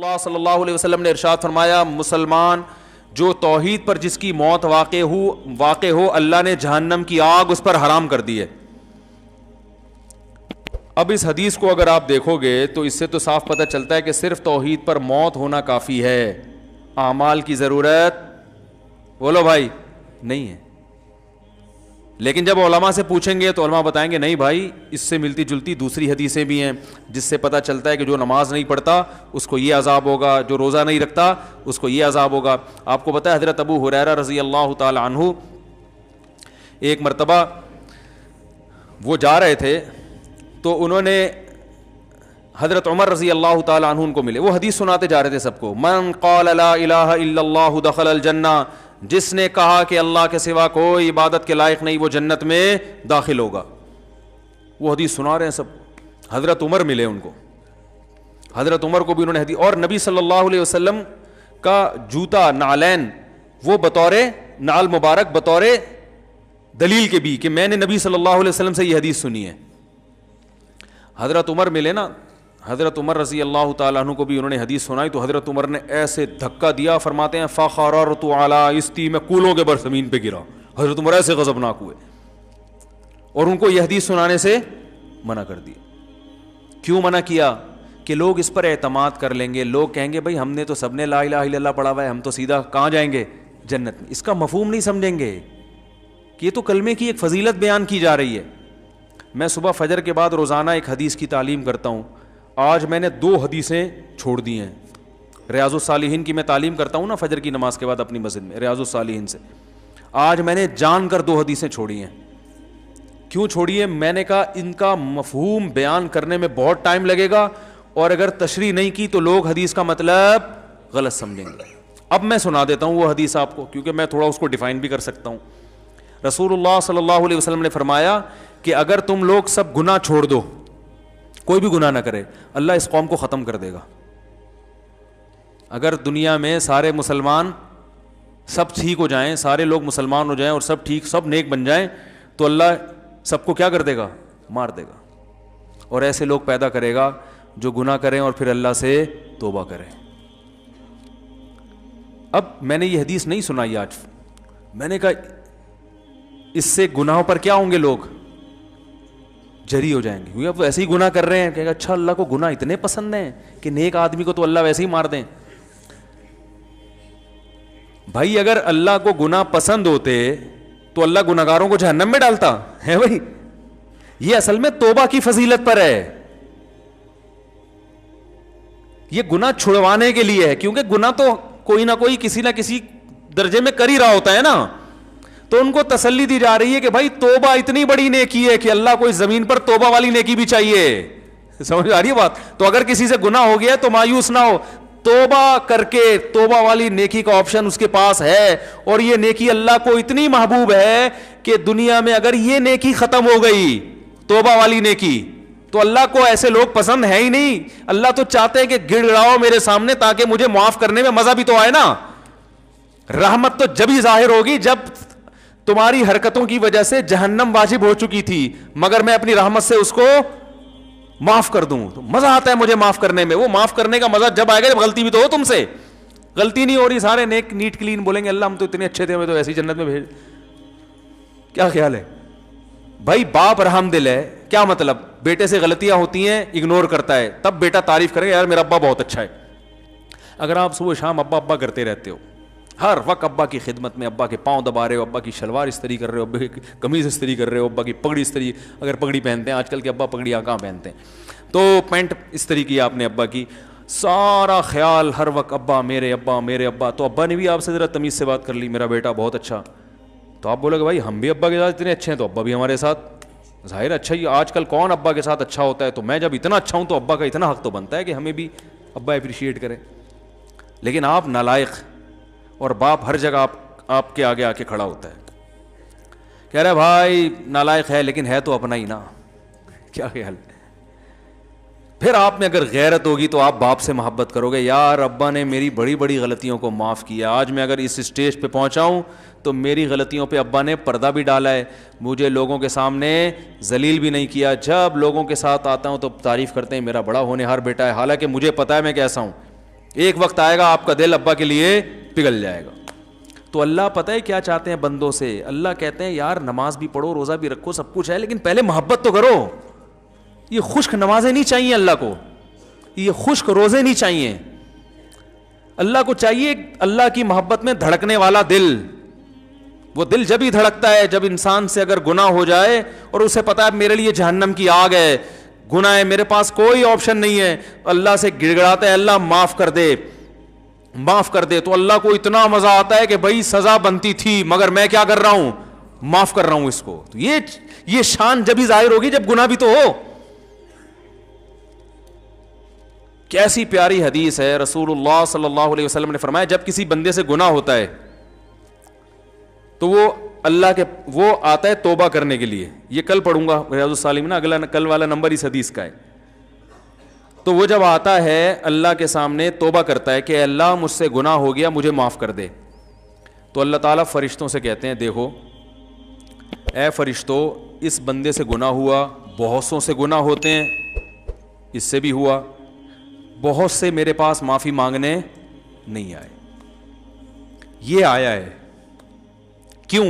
اللہ صلی اللہ علیہ وسلم نے ارشاد فرمایا مسلمان جو توحید پر جس کی موت واقع ہو اللہ نے جہنم کی آگ اس پر حرام کر دی ہے. اب اس حدیث کو اگر آپ دیکھو گے تو اس سے تو صاف پتہ چلتا ہے کہ صرف توحید پر موت ہونا کافی ہے, اعمال کی ضرورت بولو بھائی نہیں ہے. لیکن جب علماء سے پوچھیں گے تو علماء بتائیں گے نہیں بھائی اس سے ملتی جلتی دوسری حدیثیں بھی ہیں جس سے پتہ چلتا ہے کہ جو نماز نہیں پڑھتا اس کو یہ عذاب ہوگا, جو روزہ نہیں رکھتا اس کو یہ عذاب ہوگا. آپ کو پتہ ہے حضرت ابو ہریرہ رضی اللہ تعالی عنہ ایک مرتبہ وہ جا رہے تھے تو انہوں نے حضرت عمر رضی اللہ تعالی عنہ ان کو ملے, وہ حدیث سناتے جا رہے تھے سب کو, من قال لا الہ الا اللہ دخل الجنہ, جس نے کہا کہ اللہ کے سوا کوئی عبادت کے لائق نہیں وہ جنت میں داخل ہوگا. وہ حدیث سنا رہے ہیں سب. حضرت عمر ملے ان کو, حضرت عمر کو بھی انہوں نے حدیث, اور نبی صلی اللہ علیہ وسلم کا جوتا نعلین وہ بطور نعل مبارک بطور دلیل کے بھی کہ میں نے نبی صلی اللہ علیہ وسلم سے یہ حدیث سنی ہے. حضرت عمر ملے نا, حضرت عمر رضی اللہ تعالیٰ عنہ کو بھی انہوں نے حدیث سنائی تو حضرت عمر نے ایسے دھکا دیا, فرماتے ہیں فخررت علی استی, میں کولوں کے بر زمین پہ گرا. حضرت عمر ایسے غضبناک ہوئے اور ان کو یہ حدیث سنانے سے منع کر دیا. کیوں منع کیا؟ کہ لوگ اس پر اعتماد کر لیں گے, لوگ کہیں گے بھائی ہم نے تو سب نے لا الہ الا اللہ پڑھا ہوا ہے, ہم تو سیدھا کہاں جائیں گے جنت میں. اس کا مفہوم نہیں سمجھیں گے کہ یہ تو کلمے کی ایک فضیلت بیان کی جا رہی ہے. میں صبح فجر کے بعد روزانہ ایک حدیث کی تعلیم کرتا ہوں. آج میں نے 2 حدیثیں چھوڑ دی ہیں. ریاض الصالحین کی میں تعلیم کرتا ہوں نا فجر کی نماز کے بعد اپنی مسجد میں, ریاض الصالحین سے. آج میں نے جان کر 2 حدیثیں چھوڑی ہیں. کیوں چھوڑی ہیں؟ میں نے کہا ان کا مفہوم بیان کرنے میں بہت ٹائم لگے گا اور اگر تشریح نہیں کی تو لوگ حدیث کا مطلب غلط سمجھیں گے. اب میں سنا دیتا ہوں وہ حدیث آپ کو, کیونکہ میں تھوڑا اس کو ڈیفائن بھی کر سکتا ہوں. رسول اللہ صلی اللہ علیہ وسلم نے فرمایا کہ اگر تم لوگ سب گناہ چھوڑ دو, کوئی بھی گناہ نہ کرے, اللہ اس قوم کو ختم کر دے گا. اگر دنیا میں سارے مسلمان سب ٹھیک ہو جائیں, سارے لوگ مسلمان ہو جائیں اور سب ٹھیک سب نیک بن جائیں تو اللہ سب کو کیا کر دے گا؟ مار دے گا. اور ایسے لوگ پیدا کرے گا جو گناہ کریں اور پھر اللہ سے توبہ کریں. اب میں نے یہ حدیث نہیں سنائی آج, میں نے کہا اس سے گناہوں پر کیا ہوں گے, لوگ جری ہو جائیں گے, کیونکہ اب تو ایسے ہی گناہ کر رہے ہیں. کہے گا اچھا اللہ کو گناہ اتنے پسند ہیں کہ نیک آدمی کو تو اللہ ویسے ہی مار دیں. بھائی اگر اللہ کو گناہ پسند ہوتے تو اللہ گناہگاروں کو جہنم میں ڈالتا ہے. بھائی یہ اصل میں توبہ کی فضیلت پر ہے, یہ گناہ چھڑوانے کے لیے ہے, کیونکہ گناہ تو کوئی نہ کوئی کسی نہ کسی درجے میں کر ہی رہا ہوتا ہے نا. تو ان کو تسلی دی جا رہی ہے کہ بھائی توبہ اتنی بڑی نیکی ہے کہ اللہ کو اس زمین پر توبہ والی نیکی بھی چاہیے. سمجھ آ رہی ہے بات؟ تو اگر کسی سے گناہ ہو گیا تو مایوس نہ ہو, توبہ کر کے توبہ والی نیکی کا آپشن اس کے پاس ہے. اور یہ نیکی اللہ کو اتنی محبوب ہے کہ دنیا میں اگر یہ نیکی ختم ہو گئی توبہ والی نیکی تو اللہ کو ایسے لوگ پسند ہے ہی نہیں. اللہ تو چاہتے ہیں کہ گڑگڑاؤ میرے سامنے تاکہ مجھے معاف کرنے میں مزہ بھی تو آئے نا. رحمت تو جب ہی ظاہر ہوگی جب تمہاری حرکتوں کی وجہ سے جہنم واجب ہو چکی تھی, مگر میں اپنی رحمت سے اس کو معاف کر دوں تو مزہ آتا ہے مجھے معاف کرنے میں. وہ معاف کرنے کا مزہ جب آئے گا جب غلطی بھی تو ہو تم سے. غلطی نہیں ہو رہی, سارے نیک نیٹ کلین بولیں گے اللہ ہم تو اتنے اچھے تھے, ہمیں تو ایسی جنت میں بھیج. کیا خیال ہے بھائی؟ باپ رحم دل ہے, کیا مطلب؟ بیٹے سے غلطیاں ہوتی ہیں اگنور کرتا ہے, تب بیٹا تعریف کرے گا یار میرا ابا بہت اچھا ہے. اگر آپ صبح شام ابا ابا کرتے رہتے ہو, ہر وقت ابا کی خدمت میں, ابا کے پاؤں دبا رہے ہو, ابا کی شلوار استری کر رہے ہو, ابا کی قمیض استری کر رہے ہو, ابا کی پگڑی استری, اگر پگڑی پہنتے ہیں, آج کل کے ابا پگڑیاں کہاں پہنتے ہیں, تو پینٹ استری کی آپ نے ابا کی, سارا خیال ہر وقت ابا میرے ابا میرے ابا. تو ابا نے بھی آپ سے ذرا تمیز سے بات کر لی, میرا بیٹا بہت اچھا. تو آپ بولے کہ بھائی ہم بھی ابا کے ساتھ اتنے اچھے ہیں تو ابا بھی ہمارے ساتھ ظاہر اچھا ہی. آج کل کون ابا کے ساتھ اچھا ہوتا ہے؟ تو میں جب اتنا اچھا ہوں تو ابا کا اتنا حق تو بنتا ہے کہ ہمیں بھی ابا اپریشیٹ کرے. لیکن آپ نالائق, اور باپ ہر جگہ آپ کے آگے آ کے کھڑا ہوتا ہے, کہہ رہا ہے بھائی نالائق ہے لیکن ہے تو اپنا ہی نا. کیا خیال ہے؟ پھر آپ میں اگر غیرت ہوگی تو آپ باپ سے محبت کرو گے, یار ابا نے میری بڑی بڑی غلطیوں کو معاف کیا, آج میں اگر اس اسٹیج پہ پہنچا ہوں تو میری غلطیوں پہ ابا نے پردہ بھی ڈالا ہے, مجھے لوگوں کے سامنے ذلیل بھی نہیں کیا. جب لوگوں کے ساتھ آتا ہوں تو تعریف کرتے ہیں میرا بڑا ہونہار بیٹا ہے, حالانکہ مجھے پتا ہے میں کیسا ہوں. ایک وقت آئے گا آپ کا دل ابا کے لیے پگھل جائے گا. تو اللہ پتہ ہے کیا چاہتے ہیں بندوں سے؟ اللہ کہتے ہیں یار نماز بھی پڑھو, روزہ بھی رکھو, سب کچھ ہے, لیکن پہلے محبت تو کرو. یہ خشک نمازیں نہیں چاہیے اللہ کو, یہ خشک روزے نہیں چاہیے. اللہ کو چاہیے اللہ کی محبت میں دھڑکنے والا دل. وہ دل جب ہی دھڑکتا ہے جب انسان سے اگر گناہ ہو جائے اور اسے پتا ہے میرے لیے جہنم کی آگ ہے, گناہ ہے, میرے پاس کوئی آپشن نہیں ہے, اللہ سے گڑ گڑاتا ہے اللہ معاف کر دے معاف کر دے. تو اللہ کو اتنا مزہ آتا ہے کہ بھائی سزا بنتی تھی مگر میں کیا کر رہا ہوں, معاف کر رہا ہوں اس کو. تو یہ شان جب ہی ظاہر ہوگی جب گناہ بھی تو ہو. کیسی پیاری حدیث ہے, رسول اللہ صلی اللہ علیہ وسلم نے فرمایا جب کسی بندے سے گناہ ہوتا ہے تو وہ آتا ہے توبہ کرنے کے لیے. یہ کل پڑھوں گا ریاض الصالحین نا, اگلا کل والا نمبر اس حدیث کا ہے. تو وہ جب آتا ہے اللہ کے سامنے توبہ کرتا ہے کہ اللہ مجھ سے گناہ ہو گیا, مجھے معاف کر دے. تو اللہ تعالیٰ فرشتوں سے کہتے ہیں دیکھو اے فرشتوں, اس بندے سے گناہ ہوا, بہت سوں سے گناہ ہوتے ہیں, اس سے بھی ہوا, بہت سے میرے پاس معافی مانگنے نہیں آئے, یہ آیا ہے. کیوں؟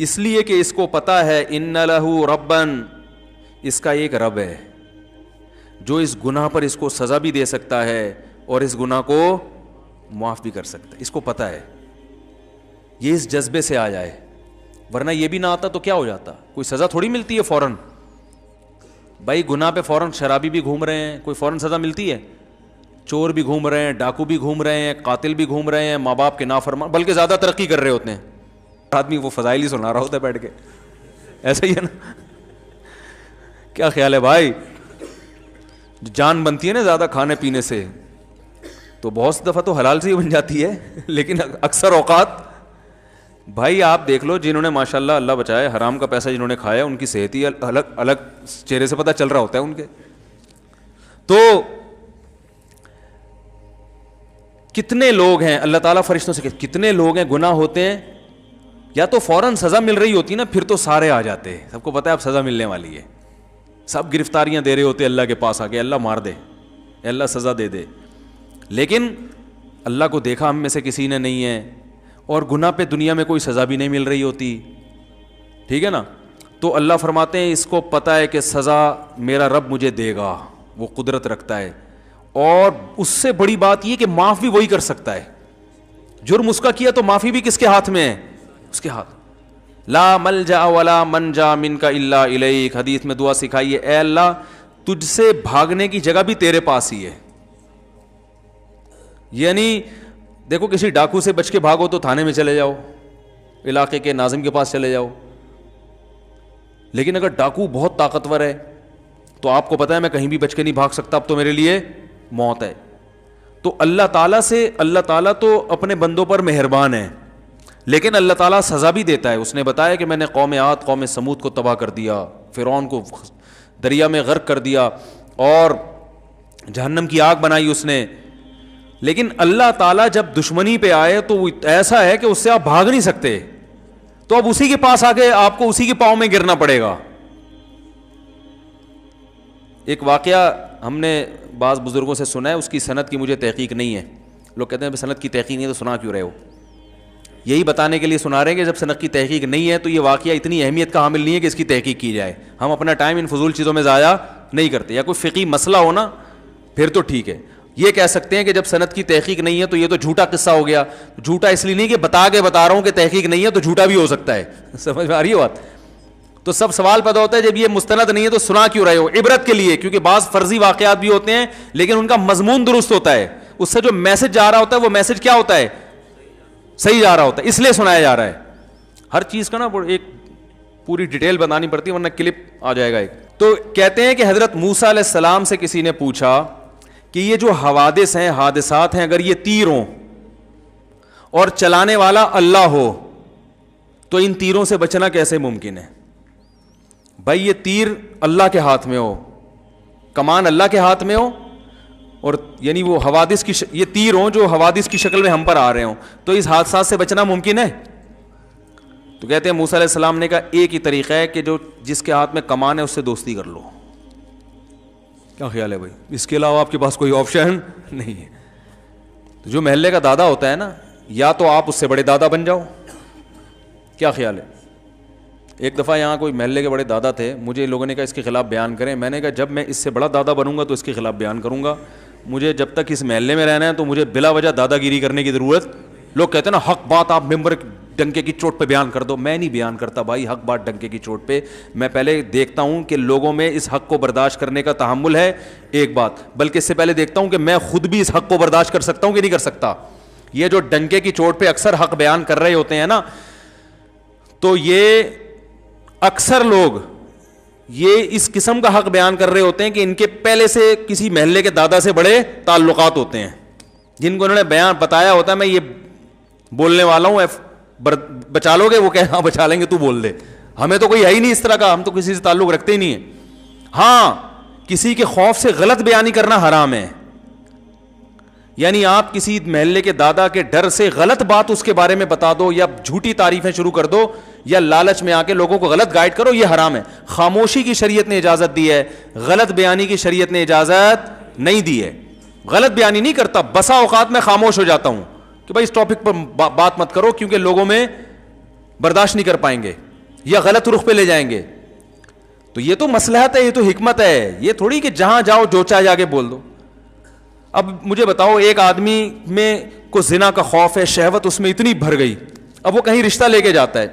اس لیے کہ اس کو پتا ہے ان لہو ربن, اس کا ایک رب ہے جو اس گناہ پر اس کو سزا بھی دے سکتا ہے اور اس گناہ کو معاف بھی کر سکتا ہے. اس کو پتا ہے, یہ اس جذبے سے آ جائے, ورنہ یہ بھی نہ آتا تو کیا ہو جاتا, کوئی سزا تھوڑی ملتی ہے فوراً. بھائی گناہ پہ فوراً شرابی بھی گھوم رہے ہیں, کوئی فوراً سزا ملتی ہے؟ چور بھی گھوم رہے ہیں, ڈاکو بھی گھوم رہے ہیں, قاتل بھی گھوم رہے ہیں, ماں باپ کے نافرمان, بلکہ زیادہ ترقی کر رہے ہوتے ہیں. آدمی وہ فضائل ہی سنا رہا ہوتا ہے بیٹھ کے, ایسا ہی ہے نا. کیا خیال ہے بھائی, جان بنتی ہے نا زیادہ کھانے پینے سے, تو بہت سی دفعہ تو حلال سے ہی بن جاتی ہے, لیکن اکثر اوقات بھائی آپ دیکھ لو جنہوں نے ماشاءاللہ اللہ بچائے حرام کا پیسہ جنہوں نے کھایا ان کی صحت ہی الگ الگ چہرے سے پتہ چل رہا ہوتا ہے ان کے. تو کتنے لوگ ہیں, اللہ تعالیٰ فرشتوں سے کتنے لوگ ہیں گناہ ہوتے ہیں, یا تو فوراً سزا مل رہی ہوتی نا, پھر تو سارے آ جاتے ہیں, سب کو پتا ہے اب سزا ملنے والی ہے, سب گرفتاریاں دے رہے ہوتے اللہ کے پاس آ کے, اللہ مار دے, اللہ سزا دے دے. لیکن اللہ کو دیکھا ہم میں سے کسی نے نہیں ہے, اور گناہ پہ دنیا میں کوئی سزا بھی نہیں مل رہی ہوتی, ٹھیک ہے نا. تو اللہ فرماتے ہیں اس کو پتہ ہے کہ سزا میرا رب مجھے دے گا, وہ قدرت رکھتا ہے, اور اس سے بڑی بات یہ کہ معاف بھی وہی کر سکتا ہے. جرم اس کا کیا تو معافی بھی کس کے ہاتھ میں ہے, اس کے ہاتھ. لا ملجا ولا منجا منک الا الیک, حدیث میں دعا سکھائی ہے, اے اللہ تجھ سے بھاگنے کی جگہ بھی تیرے پاس ہی ہے. یعنی دیکھو کسی ڈاکو سے بچ کے بھاگو تو تھانے میں چلے جاؤ, علاقے کے ناظم کے پاس چلے جاؤ, لیکن اگر ڈاکو بہت طاقتور ہے تو آپ کو پتا ہے میں کہیں بھی بچ کے نہیں بھاگ سکتا, اب تو میرے لیے موت ہے. تو اللہ تعالیٰ تو اپنے بندوں پر مہربان ہے, لیکن اللہ تعالیٰ سزا بھی دیتا ہے. اس نے بتایا کہ میں نے قوم عاد قوم سمود کو تباہ کر دیا, فرعون کو دریا میں غرق کر دیا اور جہنم کی آگ بنائی اس نے. لیکن اللہ تعالیٰ جب دشمنی پہ آئے تو وہ ایسا ہے کہ اس سے آپ بھاگ نہیں سکتے, تو اب اسی کے پاس آ کے آپ کو اسی کے پاؤں میں گرنا پڑے گا. ایک واقعہ ہم نے بعض بزرگوں سے سنا ہے, اس کی سند کی مجھے تحقیق نہیں ہے. لوگ کہتے ہیں سند کی تحقیق نہیں ہے تو سنا کیوں رہے ہو, یہی بتانے کے لیے سنا رہے ہیں کہ جب سند کی تحقیق نہیں ہے تو یہ واقعہ اتنی اہمیت کا حامل نہیں ہے کہ اس کی تحقیق کی جائے. ہم اپنا ٹائم ان فضول چیزوں میں ضائع نہیں کرتے. یا کوئی فقہی مسئلہ ہو نا پھر تو ٹھیک ہے, یہ کہہ سکتے ہیں کہ جب سند کی تحقیق نہیں ہے تو یہ تو جھوٹا قصہ ہو گیا. جھوٹا اس لیے نہیں کہ بتا رہا ہوں کہ تحقیق نہیں ہے تو جھوٹا بھی ہو سکتا ہے, سمجھ میں آ رہی ہے بات. تو سب سوال پیدا ہوتا ہے جب یہ مستند نہیں ہے تو سنا کیوں رہے ہو, عبرت کے لیے, کیونکہ بعض فرضی واقعات بھی ہوتے ہیں لیکن ان کا مضمون درست ہوتا ہے, اس سے جو میسج جا رہا ہوتا ہے وہ میسج کیا ہوتا ہے, صحیح جا رہا ہوتا ہے, اس لیے سنایا جا رہا ہے. ہر چیز کا نا ایک پوری ڈیٹیل بتانی پڑتی ہے ورنہ کلپ آ جائے گا ایک. تو کہتے ہیں کہ حضرت موسیٰ علیہ السلام سے کسی نے پوچھا کہ یہ جو حوادث ہیں, حادثات ہیں, اگر یہ تیر ہوں اور چلانے والا اللہ ہو تو ان تیروں سے بچنا کیسے ممکن ہے؟ بھائی یہ تیر اللہ کے ہاتھ میں ہو, کمان اللہ کے ہاتھ میں ہو, اور یعنی وہ حوادث کی یہ تیر ہوں جو حوادث کی شکل میں ہم پر آ رہے ہوں, تو اس حادثات سے بچنا ممکن ہے؟ تو کہتے ہیں موسیٰ علیہ السلام نے کہا ایک ہی طریقہ ہے کہ جس کے ہاتھ میں کمان ہے اس سے دوستی کر لو. کیا خیال ہے بھائی, اس کے علاوہ آپ کے پاس کوئی آپشن نہیں ہے. جو محلے کا دادا ہوتا ہے نا, یا تو آپ اس سے بڑے دادا بن جاؤ. کیا خیال ہے؟ ایک دفعہ یہاں کوئی محلے کے بڑے دادا تھے, مجھے لوگوں نے کہا اس کے خلاف بیان کریں. میں نے کہا جب میں اس سے بڑا دادا بنوں گا تو اس کے خلاف بیان کروں گا. مجھے جب تک اس محلے میں رہنا ہے تو مجھے بلا وجہ دادا گیری کرنے کی ضرورت. لوگ کہتے ہیں نا حق بات آپ ممبر ڈنکے کی چوٹ پہ بیان کر دو. میں نہیں بیان کرتا بھائی حق بات ڈنکے کی چوٹ پہ. میں پہلے دیکھتا ہوں کہ لوگوں میں اس حق کو برداشت کرنے کا تحمل ہے, ایک بات, بلکہ اس سے پہلے دیکھتا ہوں کہ میں خود بھی اس حق کو برداشت کر سکتا ہوں کہ نہیں کر سکتا. یہ جو ڈنکے کی چوٹ پہ اکثر حق بیان کر رہے ہوتے ہیں نا, تو یہ اکثر لوگ یہ اس قسم کا حق بیان کر رہے ہوتے ہیں کہ ان کے پہلے سے کسی محلے کے دادا سے بڑے تعلقات ہوتے ہیں, جن کو انہوں نے بیان بتایا ہوتا ہے میں یہ بولنے والا ہوں, بچا لو گے؟ وہ کہ ہاں بچا لیں گے, تو بول دے. ہمیں تو کوئی ہے ہی نہیں اس طرح کا, ہم تو کسی سے تعلق رکھتے ہی نہیں ہیں. ہاں کسی کے خوف سے غلط بیانی کرنا حرام ہے, یعنی آپ کسی محلے کے دادا کے ڈر سے غلط بات اس کے بارے میں بتا دو, یا جھوٹی تعریفیں شروع کر دو, یا لالچ میں آ کے لوگوں کو غلط گائیڈ کرو, یہ حرام ہے. خاموشی کی شریعت نے اجازت دی ہے, غلط بیانی کی شریعت نے اجازت نہیں دی ہے. غلط بیانی نہیں کرتا, بسا اوقات میں خاموش ہو جاتا ہوں کہ بھائی اس ٹاپک پر بات مت کرو کیونکہ لوگوں میں برداشت نہیں کر پائیں گے یا غلط رخ پہ لے جائیں گے. تو یہ تو مصلحت ہے, یہ تو حکمت ہے, یہ تھوڑی کہ جہاں جاؤ جو چاہے جا کے بول دو. اب مجھے بتاؤ, ایک آدمی میں کو زنا کا خوف ہے, شہوت اس میں اتنی بھر گئی, اب وہ کہیں رشتہ لے کے جاتا ہے,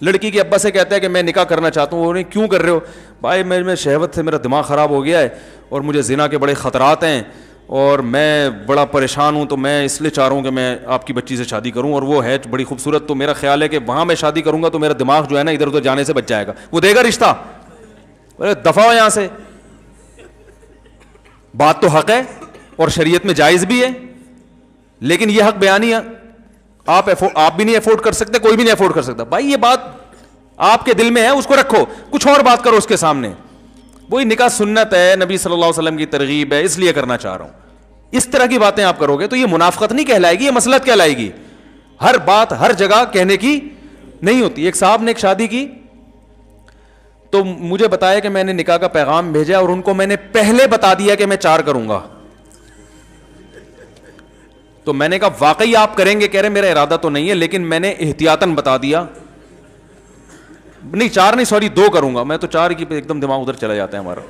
لڑکی کے ابا سے کہتا ہے کہ میں نکاح کرنا چاہتا ہوں. انہیں کیوں کر رہے ہو؟ بھائی میں شہوت سے میرا دماغ خراب ہو گیا ہے اور مجھے زنا کے بڑے خطرات ہیں اور میں بڑا پریشان ہوں, تو میں اس لیے چاہ رہا ہوں کہ میں آپ کی بچی سے شادی کروں, اور وہ ہے بڑی خوبصورت, تو میرا خیال ہے کہ وہاں میں شادی کروں گا تو میرا دماغ جو ہے نا ادھر ادھر جانے سے بچ جائے گا. وہ دے گا رشتہ؟ دفع ہو یہاں سے. بات تو حق ہے اور شریعت میں جائز بھی ہے, لیکن یہ حق بیانی آپ بھی نہیں افورڈ کر سکتے, کوئی بھی نہیں افورڈ کر سکتا. بھائی یہ بات آپ کے دل میں ہے, اس کو رکھو, کچھ اور بات کرو اس کے سامنے. وہی نکاح سنت ہے, نبی صلی اللہ علیہ وسلم کی ترغیب ہے, اس لیے کرنا چاہ رہا ہوں. اس طرح کی باتیں آپ کرو گے تو یہ منافقت نہیں کہلائے گی, یہ مصلحت کہلائے گی. ہر بات ہر جگہ کہنے کی نہیں ہوتی. ایک صاحب نے ایک شادی کی تو مجھے بتایا کہ میں نے نکاح کا پیغام بھیجا اور ان کو میں نے پہلے بتا دیا کہ میں 4 کروں گا. تو میں نے کہا واقعی آپ کریں گے؟ کہہ رہے میرا ارادہ تو نہیں ہے لیکن میں نے احتیاطاً بتا دیا. نہیں 4 نہیں, سوری 2 کروں گا. میں تو 4 کی ایک دم دماغ ادھر چلا جاتا ہے ہمارا.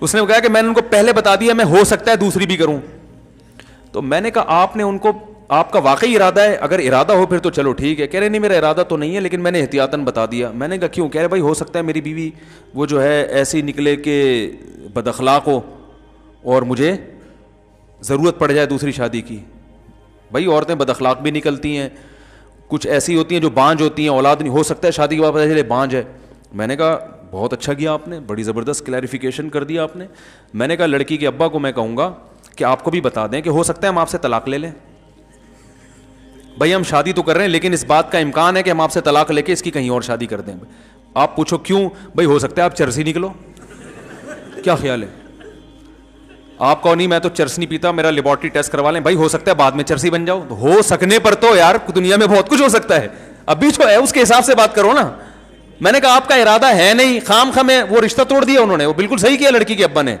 اس نے کہا کہ میں نے ان کو پہلے بتا دیا میں ہو سکتا ہے دوسری بھی کروں. تو میں نے کہا آپ نے ان کو, آپ کا واقعی ارادہ ہے؟ اگر ارادہ ہو پھر تو چلو ٹھیک ہے. کہہ رہے نہیں میرا ارادہ تو نہیں ہے لیکن میں نے احتیاطاً بتا دیا. میں نے کہا کیوں؟ کہہ رہے بھائی ہو سکتا ہے میری بیوی وہ جو ہے ایسی نکلے کہ بد اخلاق ہو اور مجھے ضرورت پڑ جائے دوسری شادی کی. بھائی عورتیں بد اخلاق بھی نکلتی ہیں, کچھ ایسی ہوتی ہیں جو بانج ہوتی ہیں, اولاد نہیں ہو سکتا ہے شادی کے بعد پتہ چلے بانج ہے. میں نے کہا بہت اچھا کیا آپ نے, بڑی زبردست کلیریفیکیشن کر دیا آپ نے. میں نے کہا لڑکی کے ابا کو میں کہوں گا کہ آپ کو بھی بتا دیں کہ ہو سکتا ہے ہم آپ سے طلاق لے لیں. بھائی ہم شادی تو کر رہے ہیں لیکن اس بات کا امکان ہے کہ ہم آپ سے طلاق لے کے اس کی کہیں اور شادی کر دیں. آپ پوچھو کیوں؟ بھائی ہو سکتا ہے آپ چرسی نکلو. کیا خیال ہے آپ کو؟ نہیں میں تو چرس نہیں پیتا, میرا لیبارٹری ٹیسٹ کروا لیں. بھائی ہو سکتا ہے بعد میں چرسی بن جاؤ. ہو سکنے پر تو یار دنیا میں بہت کچھ ہو سکتا ہے, ابھی جو ہے اس کے حساب سے بات کرو نا. میں نے کہا آپ کا ارادہ ہے نہیں, خام خواہ میں وہ رشتہ توڑ دیا انہوں نے. وہ بالکل صحیح کیا لڑکی کے ابا نے,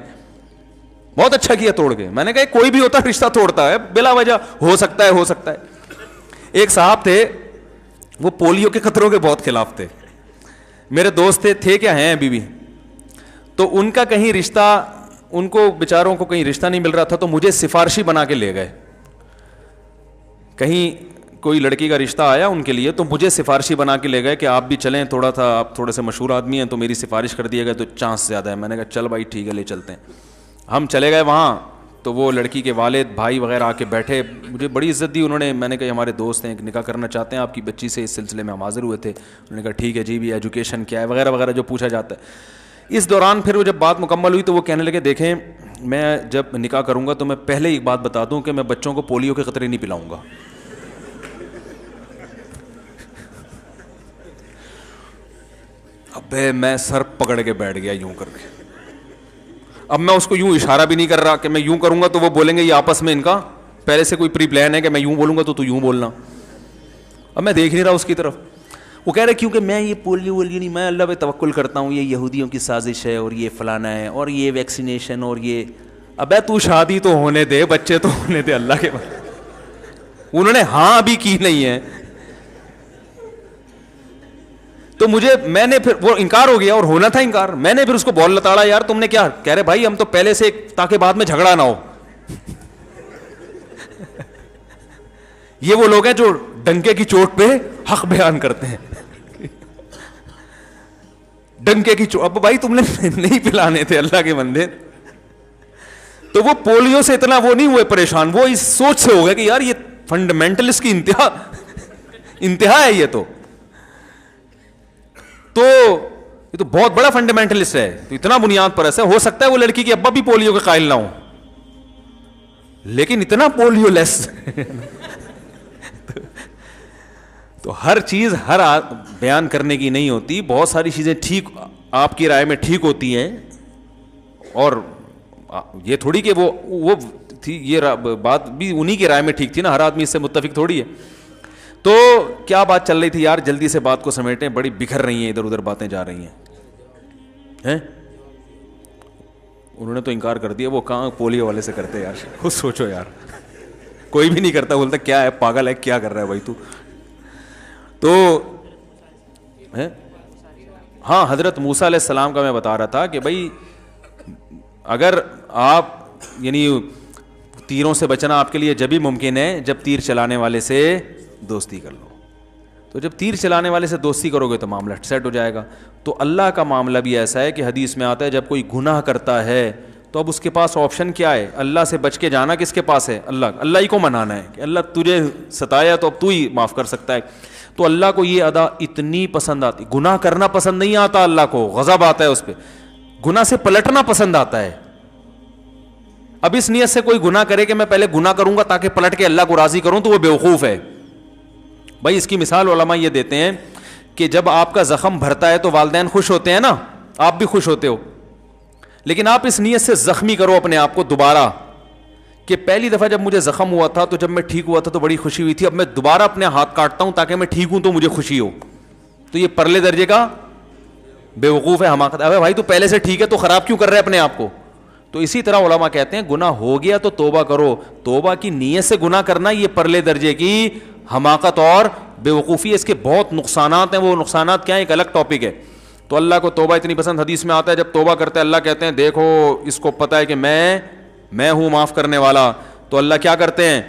بہت اچھا کیا توڑ کے. میں نے کہا کوئی بھی ہوتا رشتہ توڑتا ہے بلا وجہ, ہو سکتا ہے ہو سکتا ہے. ایک صاحب تھے وہ پولیو کے خطروں کے بہت خلاف تھے, میرے دوست تھے کیا ہیں ابھی بھی. تو ان کا کہیں رشتہ, ان کو بیچاروں کو کہیں رشتہ نہیں مل رہا تھا تو مجھے سفارشی بنا کے لے گئے. کہیں کوئی لڑکی کا رشتہ آیا ان کے لیے تو مجھے سفارشی بنا کے لے گئے کہ آپ بھی چلیں, تھوڑا تھا آپ تھوڑے سے مشہور آدمی ہیں تو میری سفارش کر دیے گئے تو چانس زیادہ ہے. میں نے کہا چل بھائی ٹھیک ہے لے چلتے ہیں. ہم چلے گئے وہاں تو وہ لڑکی کے والد بھائی وغیرہ آ کے بیٹھے, مجھے بڑی عزت دی انہوں نے. میں نے کہا ہمارے دوست ہیں نکاح کرنا چاہتے ہیں آپ کی بچی سے, اس سلسلے میں ہم حاضر ہوئے تھے. انہوں نے کہا ٹھیک ہے جی, بھی ایجوکیشن کیا ہے وغیرہ وغیرہ جو پوچھا جاتا ہے. اس دوران پھر وہ جب بات مکمل ہوئی تو وہ کہنے لگے دیکھیں میں جب نکاح کروں گا تو میں پہلے ایک بات بتا دوں کہ میں بچوں کو پولیو کے قطرے نہیں پلاؤں گا. ابے میں سر پکڑ کے بیٹھ گیا یوں کر کے. اب میں اس کو یوں اشارہ بھی نہیں کر رہا کہ میں یوں کروں گا تو وہ بولیں گے یہ آپس میں ان کا پہلے سے کوئی پری پلان ہے کہ میں یوں بولوں گا تو یوں بولنا. اب میں دیکھ نہیں رہا اس کی طرف. وہ کہہ رہے کیونکہ میں یہ پولیو نہیں, میں اللہ پہ توکل کرتا ہوں, یہ یہودیوں کی سازش ہے اور یہ فلانا ہے اور یہ ویکسینیشن اور یہ. ابے تو شادی تو ہونے دے, بچے تو ہونے دے اللہ کے بعد. انہوں نے ہاں ابھی کی نہیں ہے. تو میں نے پھر وہ انکار ہو گیا, اور ہونا تھا انکار. میں نے پھر اس کو بول لتاڑا, یار تم نے کیا. کہہ رہے بھائی ہم تو پہلے سے تاکہ بعد میں جھگڑا نہ ہو. یہ وہ لوگ ہیں جو ڈنکے کی چوٹ پہ حق بیان کرتے ہیں. ڈنکے کی چوٹ, اب بھائی تم نے نہیں پلانے تھے اللہ کے بندے. تو وہ پولیو سے اتنا وہ نہیں ہوئے پریشان, وہ اس سوچ سے ہو گیا کہ یار یہ فنڈامنٹلسٹ کی انتہا ہے. یہ تو بہت بڑا فنڈامنٹلسٹ ہے, تو اتنا بنیاد پر ایسا ہو سکتا ہے وہ لڑکی کے ابا بھی پولیو کے قائل نہ ہو, لیکن اتنا پولیو لیس. تو ہر چیز ہر بیان کرنے کی نہیں ہوتی. بہت ساری چیزیں ٹھیک آپ کی رائے میں ٹھیک ہوتی ہیں, اور یہ تھوڑی کہ وہ تھی, یہ بات بھی انہی کی رائے میں ٹھیک تھی نا, ہر آدمی اس سے متفق تھوڑی ہے. تو کیا بات چل رہی تھی یار, جلدی سے بات کو سمیٹیں, بڑی بکھر رہی ہیں, ادھر ادھر باتیں جا رہی ہیں. انہوں نے تو انکار کر دیا, وہ کہاں پولیو والے سے کرتے یار, خود سوچو یار. کوئی بھی نہیں کرتا, بولتا کیا ہے پاگل ہے, کیا کر رہا ہے بھائی تو ہاں حضرت موسیٰ علیہ السلام کا میں بتا رہا تھا کہ بھائی اگر آپ یعنی تیروں سے بچنا آپ کے لیے جب ہی ممکن ہے جب تیر چلانے والے سے دوستی کر لو. تو جب تیر چلانے والے سے دوستی کرو گے تو معاملہ سیٹ ہو جائے گا. تو اللہ کا معاملہ بھی ایسا ہے کہ حدیث میں آتا ہے جب کوئی گناہ کرتا ہے تو اب اس کے پاس آپشن کیا ہے, اللہ سے بچ کے جانا کس کے پاس ہے, اللہ ہی کو منانا ہے کہ اللہ تجھے ستایا تو اب تو ہی معاف کر سکتا ہے. تو اللہ کو یہ ادا اتنی پسند آتی, گناہ کرنا پسند نہیں آتا اللہ کو, غضب آتا ہے اس پہ. گناہ سے پلٹنا پسند آتا ہے. اب اس نیت سے کوئی گناہ کرے کہ میں پہلے گناہ کروں گا تاکہ پلٹ کے اللہ کو راضی کروں, تو وہ بیوقوف ہے. بھائی اس کی مثال علماء یہ دیتے ہیں کہ جب آپ کا زخم بھرتا ہے تو والدین خوش ہوتے ہیں نا, آپ بھی خوش ہوتے ہو, لیکن آپ اس نیت سے زخمی کرو اپنے آپ کو دوبارہ کہ پہلی دفعہ جب مجھے زخم ہوا تھا تو جب میں ٹھیک ہوا تھا تو بڑی خوشی ہوئی تھی, اب میں دوبارہ اپنے ہاتھ کاٹتا ہوں تاکہ میں ٹھیک ہوں تو مجھے خوشی ہو. تو یہ پرلے درجے کا بیوقوف ہے, حماقت. ابے بھائی تو پہلے سے ٹھیک ہے تو خراب کیوں کر رہے اپنے آپ کو. تو اسی طرح علماء کہتے ہیں گناہ ہو گیا تو توبہ کرو. توبہ کی نیت سے گناہ کرنا یہ پرلے درجے کی حماقت اور بیوقوفی ہے. اس کے بہت نقصانات ہیں, وہ نقصانات کیا ہیں ایک الگ ٹاپک ہے. تو اللہ کو توبہ اتنی پسند, حدیث میں آتا ہے جب توبہ کرتے ہیں اللہ کہتے ہیں دیکھو اس کو پتہ ہے کہ میں ہوں معاف کرنے والا, تو اللہ کیا کرتے ہیں,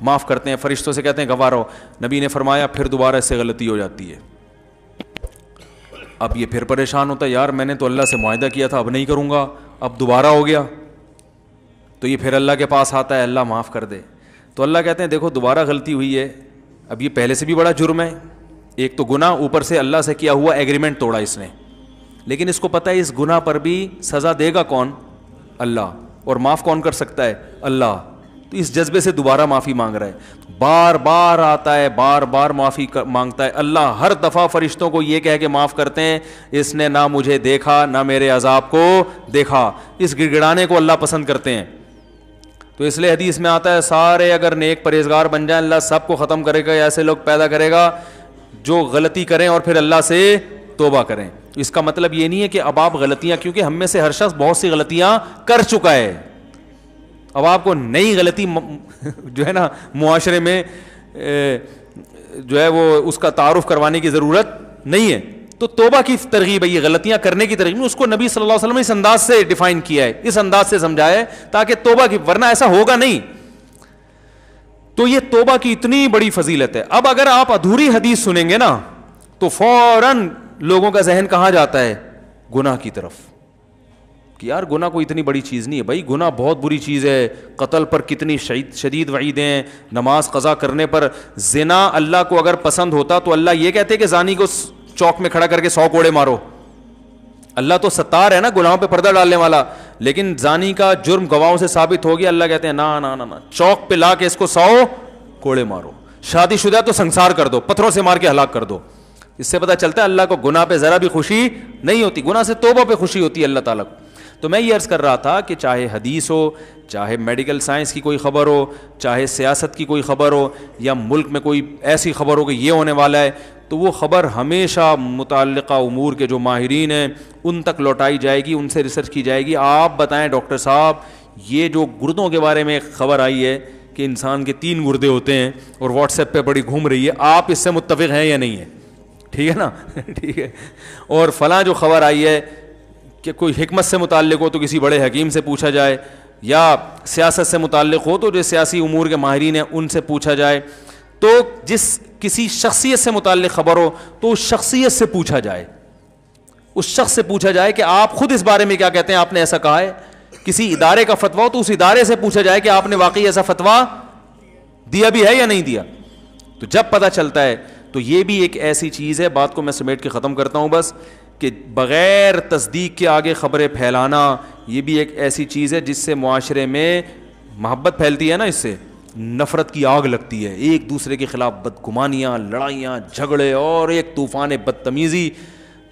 معاف کرتے ہیں. فرشتوں سے کہتے ہیں گواہ رہو. نبی نے فرمایا پھر دوبارہ اس سے غلطی ہو جاتی ہے. اب یہ پھر پریشان ہوتا ہے, یار میں نے تو اللہ سے معاہدہ کیا تھا اب نہیں کروں گا, اب دوبارہ ہو گیا. تو یہ پھر اللہ کے پاس آتا ہے, اللہ معاف کر دے. تو اللہ کہتے ہیں دیکھو دوبارہ غلطی ہوئی ہے, اب یہ پہلے سے بھی بڑا جرم ہے, ایک تو گناہ, اوپر سے اللہ سے کیا ہوا ایگریمنٹ توڑا اس نے, لیکن اس کو پتہ ہے اس گناہ پر بھی سزا دے گا کون, اللہ, اور معاف کون کر سکتا ہے, اللہ. تو اس جذبے سے دوبارہ معافی مانگ رہا ہے, بار بار آتا ہے, بار بار معافی مانگتا ہے. اللہ ہر دفعہ فرشتوں کو یہ کہہ کے معاف کرتے ہیں اس نے نہ مجھے دیکھا نہ میرے عذاب کو دیکھا. اس گڑگڑانے کو اللہ پسند کرتے ہیں. تو اس لیے حدیث میں آتا ہے سارے اگر نیک پرہیزگار بن جائیں اللہ سب کو ختم کرے گا, ایسے لوگ پیدا کرے گا جو غلطی کریں اور پھر اللہ سے توبہ کریں. اس کا مطلب یہ نہیں ہے کہ اب آپ غلطیاں, کیونکہ ہم میں سے ہر شخص بہت سی غلطیاں کر چکا ہے, اب آپ کو نئی غلطی جو ہے نا معاشرے میں جو ہے وہ اس کا تعارف کروانے کی ضرورت نہیں ہے. تو توبہ کی ترغیب ہے, یہ غلطیاں کرنے کی ترغیب, اس کو نبی صلی اللہ علیہ وسلم نے اس انداز سے ڈیفائن کیا ہے, اس انداز سے سمجھایا ہے تاکہ توبہ کی, ورنہ ایسا ہوگا نہیں. تو یہ توبہ کی اتنی بڑی فضیلت ہے. اب اگر آپ ادھوری حدیث سنیں گے نا تو فوراً لوگوں کا ذہن کہاں جاتا ہے, گناہ کی طرف, کہ یار گناہ کوئی اتنی بڑی چیز نہیں ہے. بھائی گناہ بہت بری چیز ہے, قتل پر کتنی شدید وعیدیں, نماز قضا کرنے پر. زنا اللہ کو اگر پسند ہوتا تو اللہ یہ کہتے کہ زانی کو چوک میں کھڑا کر کے 100 کوڑے مارو. اللہ تو ستار ہے نا, گناہوں پہ پردہ ڈالنے والا, لیکن زانی کا جرم گواہوں سے ثابت ہو گیا, اللہ کہتے ہیں نا چوک پہ لا کے اس کو 100 کوڑے مارو. شادی شدہ تو سنسار کر دو, پتھروں سے مار کے ہلاک کر دو. اس سے پتہ چلتا ہے اللہ کو گناہ پہ ذرا بھی خوشی نہیں ہوتی, گناہ سے توبہ پہ خوشی ہوتی ہے اللہ تعالیٰ کو. تو میں یہ عرض کر رہا تھا کہ چاہے حدیث ہو, چاہے میڈیکل سائنس کی کوئی خبر ہو, چاہے سیاست کی کوئی خبر ہو, یا ملک میں کوئی ایسی خبر ہو کہ یہ ہونے والا ہے, تو وہ خبر ہمیشہ متعلقہ امور کے جو ماہرین ہیں ان تک لوٹائی جائے گی, ان سے ریسرچ کی جائے گی. آپ بتائیں ڈاکٹر صاحب یہ جو گردوں کے بارے میں خبر آئی ہے کہ انسان کے 3 گردے ہوتے ہیں اور واٹس ایپ پہ بڑی گھوم رہی ہے, آپ اس سے متفق ہیں یا نہیں ہے؟ ٹھیک ہے نا ٹھیک ہے. اور فلاں جو خبر آئی ہے کہ کوئی حکمت سے متعلق ہو تو کسی بڑے حکیم سے پوچھا جائے, یا سیاست سے متعلق ہو تو جو سیاسی امور کے ماہرین ہیں ان سے پوچھا جائے, تو جس کسی شخصیت سے متعلق خبر ہو تو اس شخصیت سے پوچھا جائے, اس شخص سے پوچھا جائے کہ آپ خود اس بارے میں کیا کہتے ہیں, آپ نے ایسا کہا ہے. کسی ادارے کا فتویٰ ہو تو اس ادارے سے پوچھا جائے کہ آپ نے واقعی ایسا فتویٰ دیا بھی ہے یا نہیں دیا. تو جب پتہ چلتا ہے تو یہ بھی ایک ایسی چیز ہے, بات کو میں سمیٹ کے ختم کرتا ہوں بس, کہ بغیر تصدیق کے آگے خبریں پھیلانا یہ بھی ایک ایسی چیز ہے جس سے معاشرے میں محبت پھیلتی ہے نا, اس سے نفرت کی آگ لگتی ہے, ایک دوسرے کے خلاف بدگمانیاں, لڑائیاں, جھگڑے اور ایک طوفان بدتمیزی.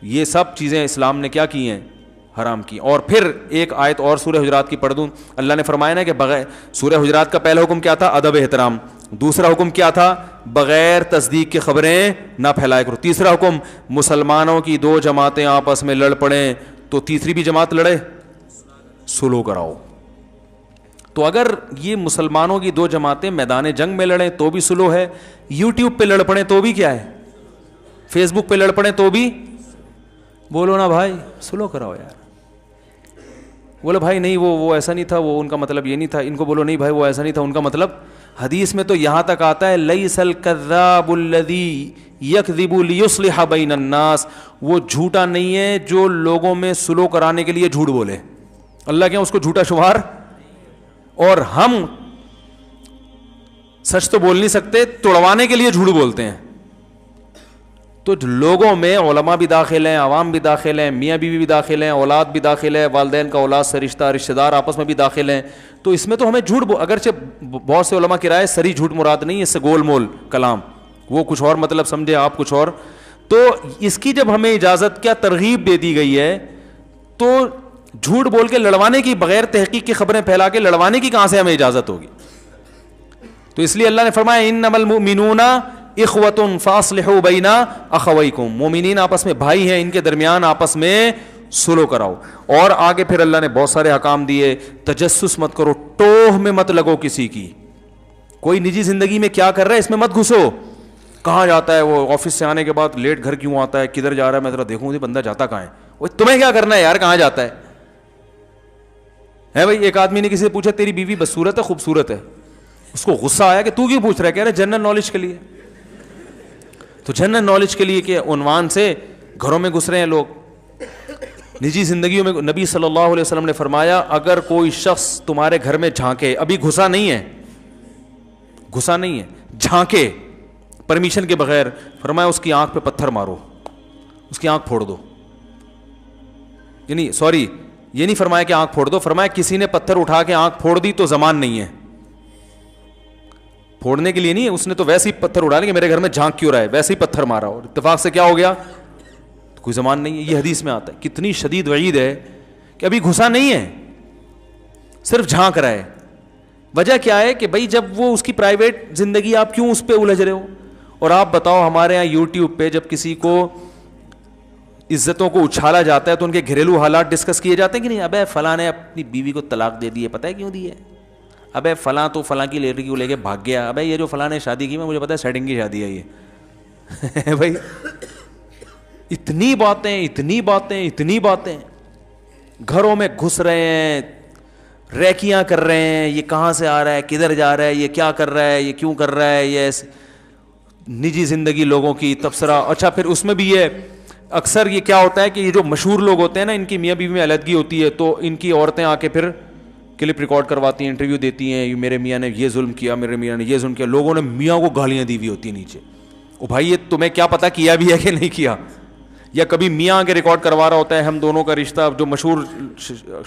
یہ سب چیزیں اسلام نے کیا کی ہیں, حرام کی. اور پھر ایک آیت اور سورہ حجرات کی پڑھ دوں. اللہ نے فرمایا نا کہ بغیر, سورہ حجرات کا پہلا حکم کیا تھا, ادب احترام. دوسرا حکم کیا تھا, بغیر تصدیق کے خبریں نہ پھیلایا کرو. تیسرا حکم, مسلمانوں کی 2 جماعتیں آپس میں لڑ پڑیں تو تیسری بھی جماعت لڑے, سلو کراؤ. تو اگر یہ مسلمانوں کی 2 جماعتیں میدان جنگ میں لڑیں تو بھی سلو ہے, یوٹیوب پہ لڑ پڑیں تو بھی کیا ہے, فیس بک پہ لڑ پڑیں تو بھی, بولو نا بھائی سلو کراؤ یار. بولو بھائی نہیں وہ ایسا نہیں تھا, وہ ان کا مطلب یہ نہیں تھا. ان کو بولو نہیں بھائی وہ ایسا نہیں تھا, ان کا مطلب. حدیث میں تو یہاں تک آتا ہے لیس الکذاب الذی یکذب لیصلح بین الناس, وہ جھوٹا نہیں ہے جو لوگوں میں سلو کرانے کے لیے جھوٹ بولے. اللہ کیا اس کو جھوٹا شمار, اور ہم سچ تو بول نہیں سکتے, توڑوانے کے لیے جھوٹ بولتے ہیں. تو لوگوں میں علماء بھی داخل ہیں, عوام بھی داخل ہیں, میاں بیوی بھی داخل ہیں, اولاد بھی داخل ہے, والدین کا اولاد سے رشتہ دار آپس میں بھی داخل ہیں. تو اس میں تو ہمیں جھوٹ, اگرچہ بہت سے علماء کی رائے سری جھوٹ مراد نہیں ہے, اس سے گول مول کلام, وہ کچھ اور مطلب سمجھے, آپ کچھ اور. تو اس کی جب ہمیں اجازت کیا ترغیب دے دی گئی ہے, تو جھوٹ بول کے لڑوانے کی, بغیر تحقیق کی خبریں پھیلا کے لڑوانے کی کہاں سے ہمیں اجازت ہوگی. تو اس لیے اللہ نے فرمایا انما المؤمنون اخوۃ فاصلحوا بین اخویکم, مومنین آپس میں بھائی ہیں, ان کے درمیان آپس میں سلو کراؤ. اور آگے پھر اللہ نے بہت سارے احکام دیے, تجسس مت کرو, ٹوہ میں مت لگو کسی کی, کوئی نجی زندگی میں کیا کر رہا ہے اس میں مت گھسو. کہاں جاتا ہے وہ, آفس سے آنے کے بعد لیٹ گھر کیوں آتا ہے, کدھر جا رہا ہے, میں ذرا دیکھوں بندہ جاتا کہاں ہے, وہ تمہیں کیا کرنا ہے یار, کہاں جاتا ہے بھائی. ایک آدمی نے کسی سے پوچھا تیری بیوی بدصورت ہے خوبصورت ہے, اس کو غصہ آیا کہ تو کیوں پوچھ رہا ہے, کہہ رہے جنرل نالج کے لیے. تو جنرل نالج کے لیے کہ عنوان سے گھروں میں گھس رہے ہیں لوگ, نجی زندگیوں میں. نبی صلی اللہ علیہ وسلم نے فرمایا اگر کوئی شخص تمہارے گھر میں جھانکے, ابھی گھسا نہیں ہے, جھانکے پرمیشن کے بغیر, فرمایا اس کی آنکھ پہ پتھر مارو, اس کی آنکھ پھوڑ دو. یعنی سوری, یہ نہیں فرمایا کہ آنکھ پھوڑ دو, فرمایا کسی نے پتھر اٹھا کے آنکھ پھوڑ دی تو زمان نہیں ہے, پھوڑنے کے لیے نہیں ہے, اس نے تو ویسے ہی پتھر اٹھا لیں کہ میرے گھر میں جھانک کیوں رہا ہے, ویسے ہی پتھر مارا اور اتفاق سے کیا ہو گیا, کوئی زمان نہیں ہے. یہ حدیث میں آتا ہے. کتنی شدید وعید ہے کہ ابھی گھسا نہیں ہے, صرف جھانک رہا ہے. وجہ کیا ہے کہ بھائی جب وہ اس کی پرائیویٹ زندگی, آپ کیوں اس پہ الجھ رہے ہو. اور آپ بتاؤ ہمارے یہاں یوٹیوب پہ جب کسی کو عزتوں کو اچھالا جاتا ہے تو ان کے گھریلو حالات ڈسکس کیے جاتے ہیں کہ نہیں, ابے فلاں نے اپنی بیوی کو طلاق دے دی ہے, پتہ ہے کیوں دی ہے, ابے فلاں تو فلاں کی لڑکی کو لے کے بھاگ گیا, ابے یہ جو فلاں نے شادی کی, میں مجھے پتا ہے سیٹنگ کی شادی ہے یہ. بھائی اتنی باتیں گھروں میں گھس رہے ہیں, ریکیاں کر رہے ہیں, یہ کہاں سے آ رہا ہے, کدھر جا رہا ہے, یہ کیا کر رہا ہے, یہ کیوں کر رہا ہے, یہ نجی زندگی لوگوں کی تبصرہ. اچھا پھر اس میں بھی یہ اکثر یہ کیا ہوتا ہے کہ یہ جو مشہور لوگ ہوتے ہیں نا, ان کی میاں بیوی میں علیحدگی ہوتی ہے تو ان کی عورتیں آ کے پھر کلپ ریکارڈ کرواتی ہیں, انٹرویو دیتی ہیں, میرے میاں نے یہ ظلم کیا, میرے میاں نے یہ ظلم کیا. لوگوں نے میاں کو گالیاں دی ہوئی ہوتی ہیں نیچے. او بھائی یہ تمہیں کیا پتا کیا بھی ہے کہ نہیں کیا, یا کبھی میاں کے ریکارڈ کروا رہا ہوتا ہے ہم دونوں کا رشتہ. جو مشہور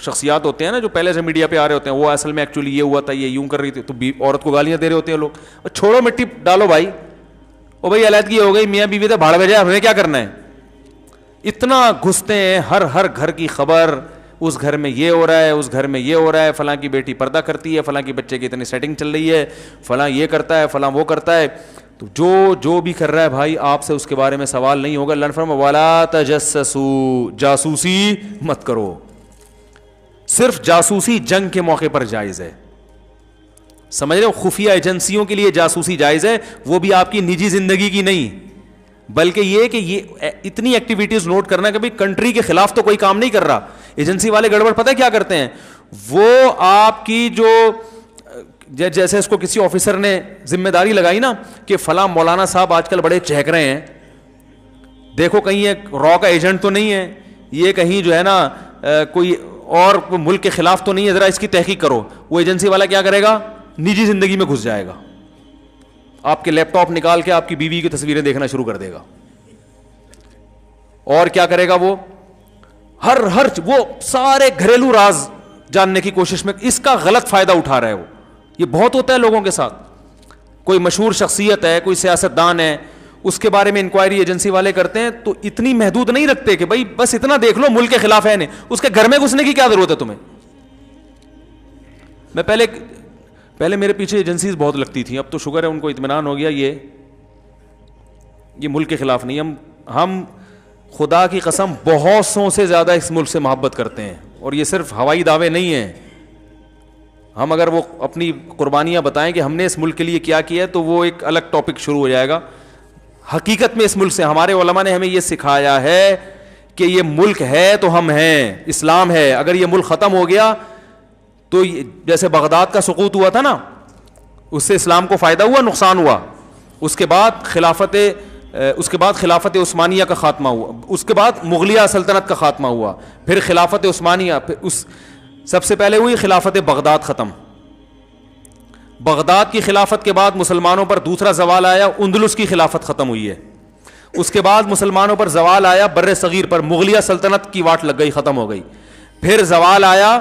شخصیات ہوتے ہیں نا, جو پہلے سے میڈیا پہ آ رہے ہوتے ہیں, وہ اصل میں ایکچولی یہ ہوا تھا, یہ یوں کر رہی تھی, تو عورت کو گالیاں دے رہے ہوتے ہیں لوگ. اور چھوڑو مٹی ڈالو بھائی, او بھائی علیحدگی ہو گئی, میاں بیوی تو بھاڑ بھیجا, ہمیں کیا کرنا ہے. اتنا گھستے ہیں, ہر گھر کی خبر, اس گھر میں یہ ہو رہا ہے, اس گھر میں یہ ہو رہا ہے, فلاں کی بیٹی پردہ کرتی ہے, فلاں کی بچے کی اتنی سیٹنگ چل رہی ہے, فلاں یہ کرتا ہے, فلاں وہ کرتا ہے. تو جو بھی کر رہا ہے بھائی, آپ سے اس کے بارے میں سوال نہیں ہوگا. اللہ نے فرمایا ولا تجسسوا, جاسوسی مت کرو. صرف جاسوسی جنگ کے موقع پر جائز ہے. سمجھ رہے ہو, خفیہ ایجنسیوں کے لیے جاسوسی جائز ہے, وہ بھی آپ کی نجی زندگی کی نہیں, بلکہ یہ کہ یہ اتنی ایکٹیویٹیز نوٹ کرنا کہ بھئی کنٹری کے خلاف تو کوئی کام نہیں کر رہا. ایجنسی والے گڑبڑ پتہ ہے کیا کرتے ہیں, وہ آپ کی جو جیسے اس کو کسی آفیسر نے ذمہ داری لگائی نا کہ فلاں مولانا صاحب آج کل بڑے چہک رہے ہیں, دیکھو کہیں یہ را کا ایجنٹ تو نہیں ہے, یہ کہیں جو ہے نا کوئی اور ملک کے خلاف تو نہیں ہے, ذرا اس کی تحقیق کرو. وہ ایجنسی والا کیا کرے گا, نجی زندگی میں گھس جائے گا, آپ کے لیپ ٹاپ نکال کے آپ کی بیوی کی تصویریں دیکھنا شروع کر دے گا. اور کیا کرے گا, وہ ہر وہ سارے گھریلو راز جاننے کی کوشش میں اس کا غلط فائدہ اٹھا رہا ہے. وہ یہ بہت ہوتا ہے لوگوں کے ساتھ. کوئی مشہور شخصیت ہے, کوئی سیاستدان ہے, اس کے بارے میں انکوائری ایجنسی والے کرتے ہیں تو اتنی محدود نہیں رکھتے کہ بھائی بس اتنا دیکھ لو ملک کے خلاف ہے نہیں, اس کے گھر میں گھسنے کی کیا ضرورت ہے تمہیں. میں پہلے میرے پیچھے ایجنسیز بہت لگتی تھیں, اب تو شکر ہے ان کو اطمینان ہو گیا, یہ ملک کے خلاف نہیں. ہم خدا کی قسم بہت سو سے زیادہ اس ملک سے محبت کرتے ہیں, اور یہ صرف ہوائی دعوے نہیں ہیں. ہم اگر وہ اپنی قربانیاں بتائیں کہ ہم نے اس ملک کے لیے کیا کیا ہے تو وہ ایک الگ ٹاپک شروع ہو جائے گا. حقیقت میں اس ملک سے ہمارے علماء نے ہمیں یہ سکھایا ہے کہ یہ ملک ہے تو ہم ہیں, اسلام ہے. اگر یہ ملک ختم ہو گیا تو جیسے بغداد کا سقوط ہوا تھا نا, اس سے اسلام کو فائدہ ہوا, نقصان ہوا. اس کے بعد خلافت عثمانیہ کا خاتمہ ہوا, اس کے بعد مغلیہ سلطنت کا خاتمہ ہوا, پھر خلافت عثمانیہ, پھر سب سے پہلے ہوئی خلافت بغداد ختم. بغداد کی خلافت کے بعد مسلمانوں پر دوسرا زوال آیا, اندلس کی خلافت ختم ہوئی ہے. اس کے بعد مسلمانوں پر زوال آیا بر صغیر پر, مغلیہ سلطنت کی واٹ لگ گئی, ختم ہو گئی. پھر زوال آیا,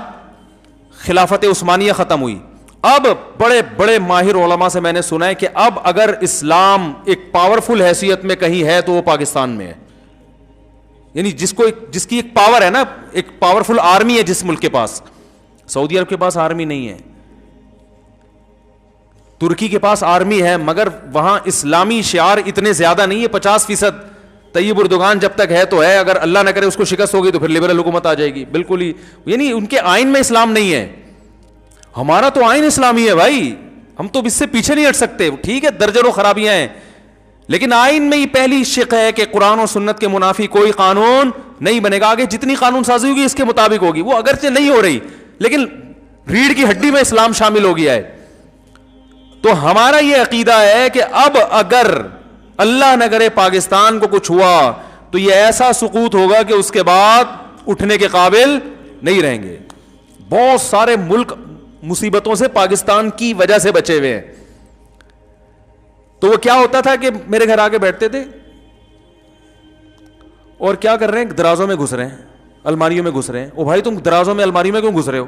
خلافت عثمانیہ ختم ہوئی. اب بڑے بڑے ماہر علماء سے میں نے سنا ہے کہ اب اگر اسلام ایک پاورفل حیثیت میں کہیں ہے تو وہ پاکستان میں ہے. یعنی جس کی ایک پاور ہے نا, ایک پاورفل آرمی ہے جس ملک کے پاس. سعودی عرب کے پاس آرمی نہیں ہے, ترکی کے پاس آرمی ہے, مگر وہاں اسلامی شعار اتنے زیادہ نہیں ہے. 50% طیب اردوغان جب تک ہے تو ہے, اگر اللہ نہ کرے اس کو شکست ہوگی تو پھر لبرل حکومت آ جائے گی. بالکل ہی, یعنی ان کے آئین میں اسلام نہیں ہے. ہمارا تو آئین اسلامی ہے بھائی, ہم تو اس سے پیچھے نہیں ہٹ سکتے. ٹھیک ہے درجنوں خرابیاں ہیں, لیکن آئین میں یہ پہلی شق ہے کہ قرآن و سنت کے منافی کوئی قانون نہیں بنے گا. آگے جتنی قانون سازی ہوگی اس کے مطابق ہوگی, وہ اگرچہ نہیں ہو رہی لیکن ریڑھ کی ہڈی میں اسلام شامل ہو گیا ہے. تو ہمارا یہ عقیدہ ہے کہ اب اگر اللہ نہ کرے پاکستان کو کچھ ہوا تو یہ ایسا سقوط ہوگا کہ اس کے بعد اٹھنے کے قابل نہیں رہیں گے. بہت سارے ملک مصیبتوں سے پاکستان کی وجہ سے بچے ہوئے ہیں. تو وہ کیا ہوتا تھا کہ میرے گھر آگے بیٹھتے تھے اور کیا کر رہے ہیں, درازوں میں گھس رہے ہیں, الماریوں میں گھس رہے ہیں. او بھائی تم درازوں میں الماریوں میں کیوں گھس رہے ہو؟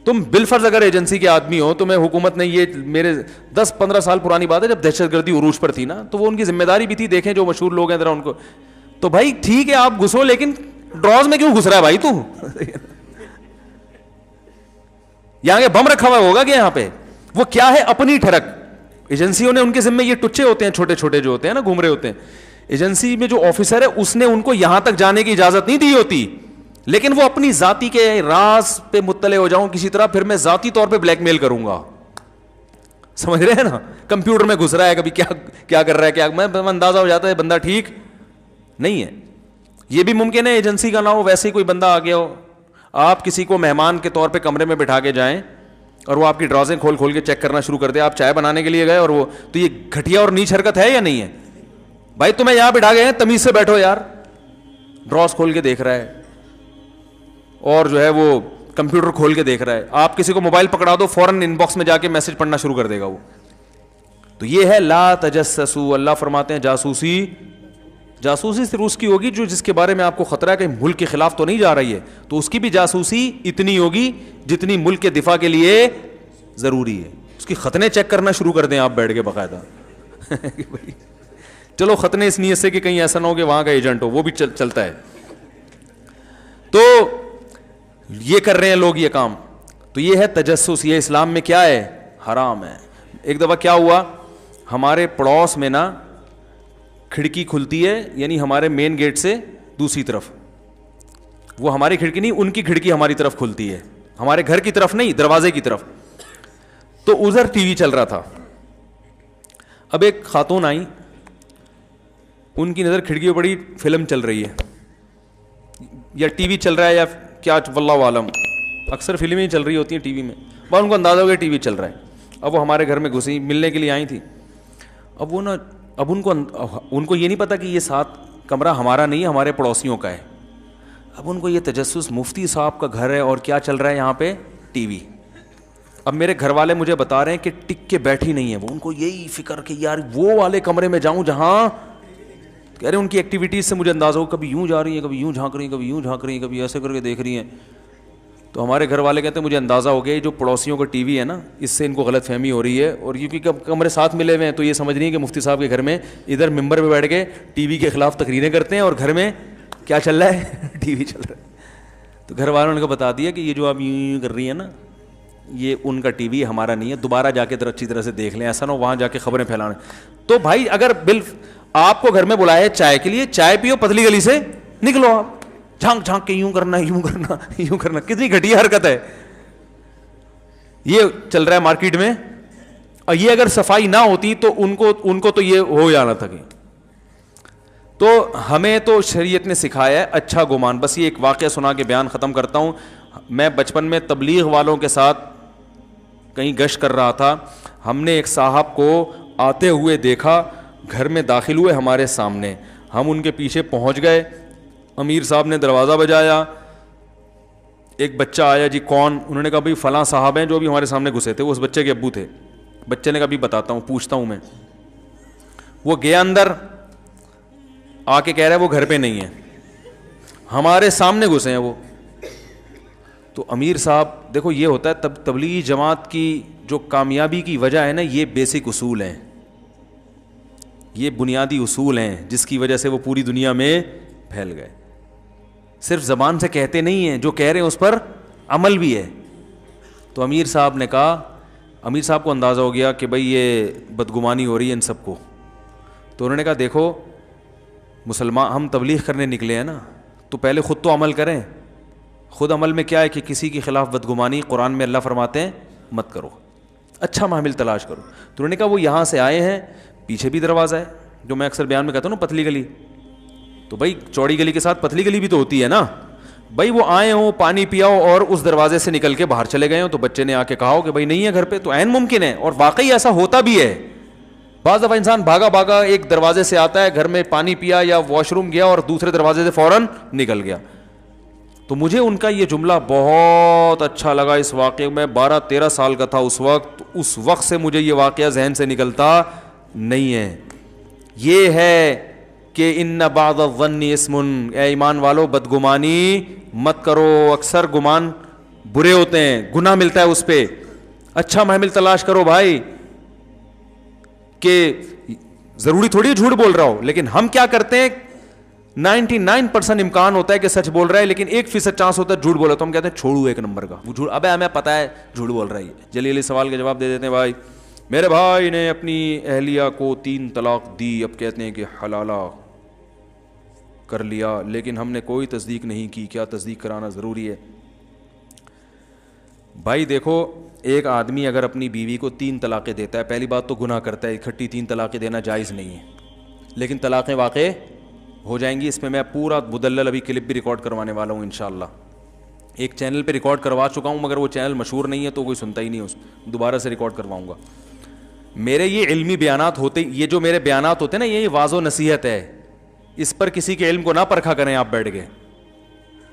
تم بالفرض اگر ایجنسی کے آدمی ہو, تمہیں حکومت نے یہ, میرے 10-15 سال پرانی بات ہے جب دہشت گردی عروج پر تھی نا, تو وہ ان کی ذمہ داری بھی تھی. دیکھیں جو مشہور لوگ ہیں ذرا ان کو, تو بھائی ٹھیک ہے آپ گھسو, لیکن ڈراز میں کیوں گھس رہا ہے بھائی تو؟ یہاں کے بم رکھا ہوا ہوگا کہ یہاں پہ وہ کیا ہے, اپنی ٹھڑک. ایجنسیوں نے ان کے ذمہ یہ ٹچے ہوتے ہیں, چھوٹے چھوٹے جو ہوتے ہیں نا, گھوم رہے ہوتے ہیں. ایجنسی میں جو آفیسر ہے اس نے ان کو یہاں تک جانے کی اجازت نہیں دی ہوتی, لیکن وہ اپنی ذاتی کے راز پہ مطلع ہو جاؤں کسی طرح, پھر میں ذاتی طور پہ بلیک میل کروں گا. سمجھ رہے ہیں نا, کمپیوٹر میں گھس رہا ہے, کبھی کیا کر رہا ہے, کیا میں اندازہ ہو جاتا ہے بندہ ٹھیک نہیں ہے. یہ بھی ممکن ہے ایجنسی کا نہ ہو, ویسے ہی کوئی بندہ آ گیا ہو. آپ کسی کو مہمان کے طور پہ کمرے میں بٹھا کے جائیں اور وہ آپ کی ڈرازیں کھول کے چیک کرنا شروع کر دے. آپ چائے بنانے کے لیے گئے اور وہ, تو یہ گھٹیا اور نیچ حرکت ہے یا نہیں ہے بھائی؟ تمہیں یہاں بٹھا گئے ہیں, تمیز سے بیٹھو یار. ڈراز کھول کے دیکھ رہا ہے اور جو ہے وہ کمپیوٹر کھول کے دیکھ رہا ہے. آپ کسی کو موبائل پکڑا دو, فوراً ان باکس میں جا کے میسج پڑھنا شروع کر دے گا وہ. تو یہ ہے لا تجسسوا. اللہ فرماتے ہیں جاسوسی صرف اس کی ہوگی جس کے بارے میں آپ کو خطرہ ہے کہ ملک کے خلاف تو نہیں جا رہی ہے, تو اس کی بھی جاسوسی اتنی ہوگی جتنی ملک کے دفاع کے لیے ضروری ہے. اس کی ختنے چیک کرنا شروع کر دیں آپ بیٹھ کے باقاعدہ. چلو ختنے اس نیت سے کہ کہیں ایسا نہ ہو کہ وہاں کا ایجنٹ ہو, وہ بھی چلتا ہے. تو یہ کر رہے ہیں لوگ یہ کام. تو یہ ہے تجسس. یہ اسلام میں کیا ہے, حرام ہے. ایک دفعہ کیا ہوا, ہمارے پڑوس میں نا کھڑکی کھلتی ہے, یعنی ہمارے مین گیٹ سے دوسری طرف, وہ ہماری کھڑکی نہیں, ان کی کھڑکی ہماری طرف کھلتی ہے, ہمارے گھر کی طرف نہیں, دروازے کی طرف. تو ادھر ٹی وی چل رہا تھا. اب ایک خاتون آئی, ان کی نظر کھڑکی پہ پڑی, فلم چل رہی ہے یا ٹی وی چل رہا ہے یا کیا, واللہ عالم, اکثر فلمیں ہی چل رہی ہوتی ہیں ٹی وی میں, بس ان کو اندازہ ہو گیا ٹی وی چل رہا ہے. اب وہ ہمارے گھر میں گھسی, ملنے کے لیے آئی تھی. اب وہ نا, اب ان کو یہ نہیں پتا کہ یہ ساتھ کمرہ ہمارا نہیں ہے, ہمارے پڑوسیوں کا ہے. اب ان کو یہ تجسس, مفتی صاحب کا گھر ہے اور کیا چل رہا ہے یہاں پہ, ٹی وی. اب میرے گھر والے مجھے بتا رہے ہیں کہ ٹک کے بیٹھی نہیں ہے وہ, ان کو یہی فکر کہ یار وہ والے کمرے میں جاؤں جہاں, کہہ رہے ان کی ایکٹیویٹیز سے مجھے اندازہ ہو, کبھی یوں جا رہی ہیں, کبھی یوں جھانک رہی ہیں, کبھی یوں جھانک رہی ہیں, کبھی ایسے کر کے دیکھ رہی ہیں. تو ہمارے گھر والے کہتے ہیں مجھے اندازہ ہو گیا جو پڑوسیوں کا ٹی وی ہے نا, اس سے ان کو غلط فہمی ہو رہی ہے. اور کیونکہ کمرے ساتھ ملے ہوئے ہیں تو یہ سمجھ نہیں کہ مفتی صاحب کے گھر میں ادھر ممبر پہ بیٹھ کے ٹی وی کے خلاف تقریریں کرتے ہیں اور گھر میں کیا چل رہا ہے, ٹی وی چل رہا ہے. تو گھر والوں نے بتا دیا کہ یہ جو آپ یوں کر رہی ہیں نا, یہ ان کا ٹی وی ہمارا نہیں ہے, دوبارہ جا کے اچھی طرح سے دیکھ لیں, ایسا نہ ہو وہاں جا کے خبریں پھیلانا. تو بھائی اگر آپ کو گھر میں بلایا چائے کے لیے, چائے پیو, پتلی گلی سے نکلو, آپ جھانک جھانک کے یوں کرنا یوں کرنا یوں کرنا, کتنی گھٹیا حرکت ہے. یہ چل رہا ہے مارکیٹ میں, اور یہ اگر صفائی نہ ہوتی تو ان کو تو یہ ہو جانا تھا. کہ تو ہمیں تو شریعت نے سکھایا ہے اچھا گمان. بس یہ ایک واقعہ سنا کے بیان ختم کرتا ہوں. میں بچپن میں تبلیغ والوں کے ساتھ کہیں گشت کر رہا تھا, ہم نے ایک صاحب کو آتے ہوئے دیکھا, گھر میں داخل ہوئے ہمارے سامنے, ہم ان کے پیچھے پہنچ گئے, امیر صاحب نے دروازہ بجایا, ایک بچہ آیا, جی کون, انہوں نے کہا بھائی فلاں صاحب ہیں جو ابھی ہمارے سامنے گھسے تھے, وہ اس بچے کے ابو تھے. بچے نے کہا ابھی بتاتا ہوں, پوچھتا ہوں میں. وہ گیا اندر, آ کے کہہ رہا ہے وہ گھر پہ نہیں ہے, ہمارے سامنے گھسے ہیں وہ. تو امیر صاحب, دیکھو یہ ہوتا ہے تبلیغی جماعت کی جو کامیابی کی وجہ ہے نا, یہ بیسک اصول ہیں, یہ بنیادی اصول ہیں جس کی وجہ سے وہ پوری دنیا میں پھیل گئے. صرف زبان سے کہتے نہیں ہیں, جو کہہ رہے ہیں اس پر عمل بھی ہے. تو امیر صاحب نے کہا, امیر صاحب کو اندازہ ہو گیا کہ بھئی یہ بدگمانی ہو رہی ہے ان سب کو. تو انہوں نے کہا دیکھو مسلمان, ہم تبلیغ کرنے نکلے ہیں نا, تو پہلے خود تو عمل کریں. خود عمل میں کیا ہے کہ کسی کے خلاف بدگمانی, قرآن میں اللہ فرماتے ہیں مت کرو, اچھا محمل تلاش کرو. تو انہوں نے کہا وہ یہاں سے آئے ہیں, پیچھے بھی دروازہ ہے, جو میں اکثر بیان میں کہتا ہوں نا پتلی گلی, تو بھائی چوڑی گلی کے ساتھ پتلی گلی بھی تو ہوتی ہے نا. بھائی وہ آئے ہوں, پانی پیا ہو اور اس دروازے سے نکل کے باہر چلے گئے ہوں, تو بچے نے آ کے کہا ہو کہ بھائی نہیں ہے گھر پہ, تو عین ممکن ہے. اور واقعی ایسا ہوتا بھی ہے. بعض دفعہ انسان بھاگا بھاگا ایک دروازے سے آتا ہے, گھر میں پانی پیا یا واش روم گیا اور دوسرے دروازے سے فوراً نکل گیا. تو مجھے ان کا یہ جملہ بہت اچھا لگا. اس واقعے میں 12-13 سال کا تھا اس وقت, اس وقت سے مجھے یہ واقعہ ذہن سے نکلتا نہیں ہے. یہ ہے کہ ان بعض الظن اسم, اے ایمان والو بدگمانی مت کرو, اکثر گمان برے ہوتے ہیں, گناہ ملتا ہے اس پہ. اچھا محمل تلاش کرو بھائی, کہ ضروری تھوڑی جھوٹ بول رہا ہو, لیکن ہم کیا کرتے ہیں 99% امکان ہوتا ہے کہ سچ بول رہا ہے, لیکن 1% چانس ہوتا ہے جھوٹ بول رہا ہے, تو ہم کہتے ہیں چھوڑو ایک نمبر کا وہ جھوٹ, ابے ہمیں پتہ ہے جھوٹ بول رہا ہے. جلیلی سوال کا جواب دے دیتے ہیں, بھائی میرے بھائی نے اپنی اہلیہ کو 3 طلاق دی, اب کہتے ہیں کہ حلالہ کر لیا, لیکن ہم نے کوئی تصدیق نہیں کی, کیا تصدیق کرانا ضروری ہے؟ بھائی دیکھو, ایک آدمی اگر اپنی بیوی کو 3 طلاقیں دیتا ہے, پہلی بات تو گناہ کرتا ہے, اکٹھی 3 طلاقیں دینا جائز نہیں ہے, لیکن طلاقیں واقع ہو جائیں گی. اس میں پورا مدلل ابھی کلپ بھی ریکارڈ کروانے والا ہوں انشاءاللہ. ایک چینل پہ ریکارڈ کروا چکا ہوں, مگر وہ چینل مشہور نہیں ہے تو کوئی سنتا ہی نہیں, دوبارہ سے ریکارڈ کرواؤں گا. میرے یہ علمی بیانات ہوتے, یہ جو میرے بیانات ہوتے ہیں نا, یہ واضح و نصیحت ہے, اس پر کسی کے علم کو نہ پرکھا کریں آپ بیٹھ کے,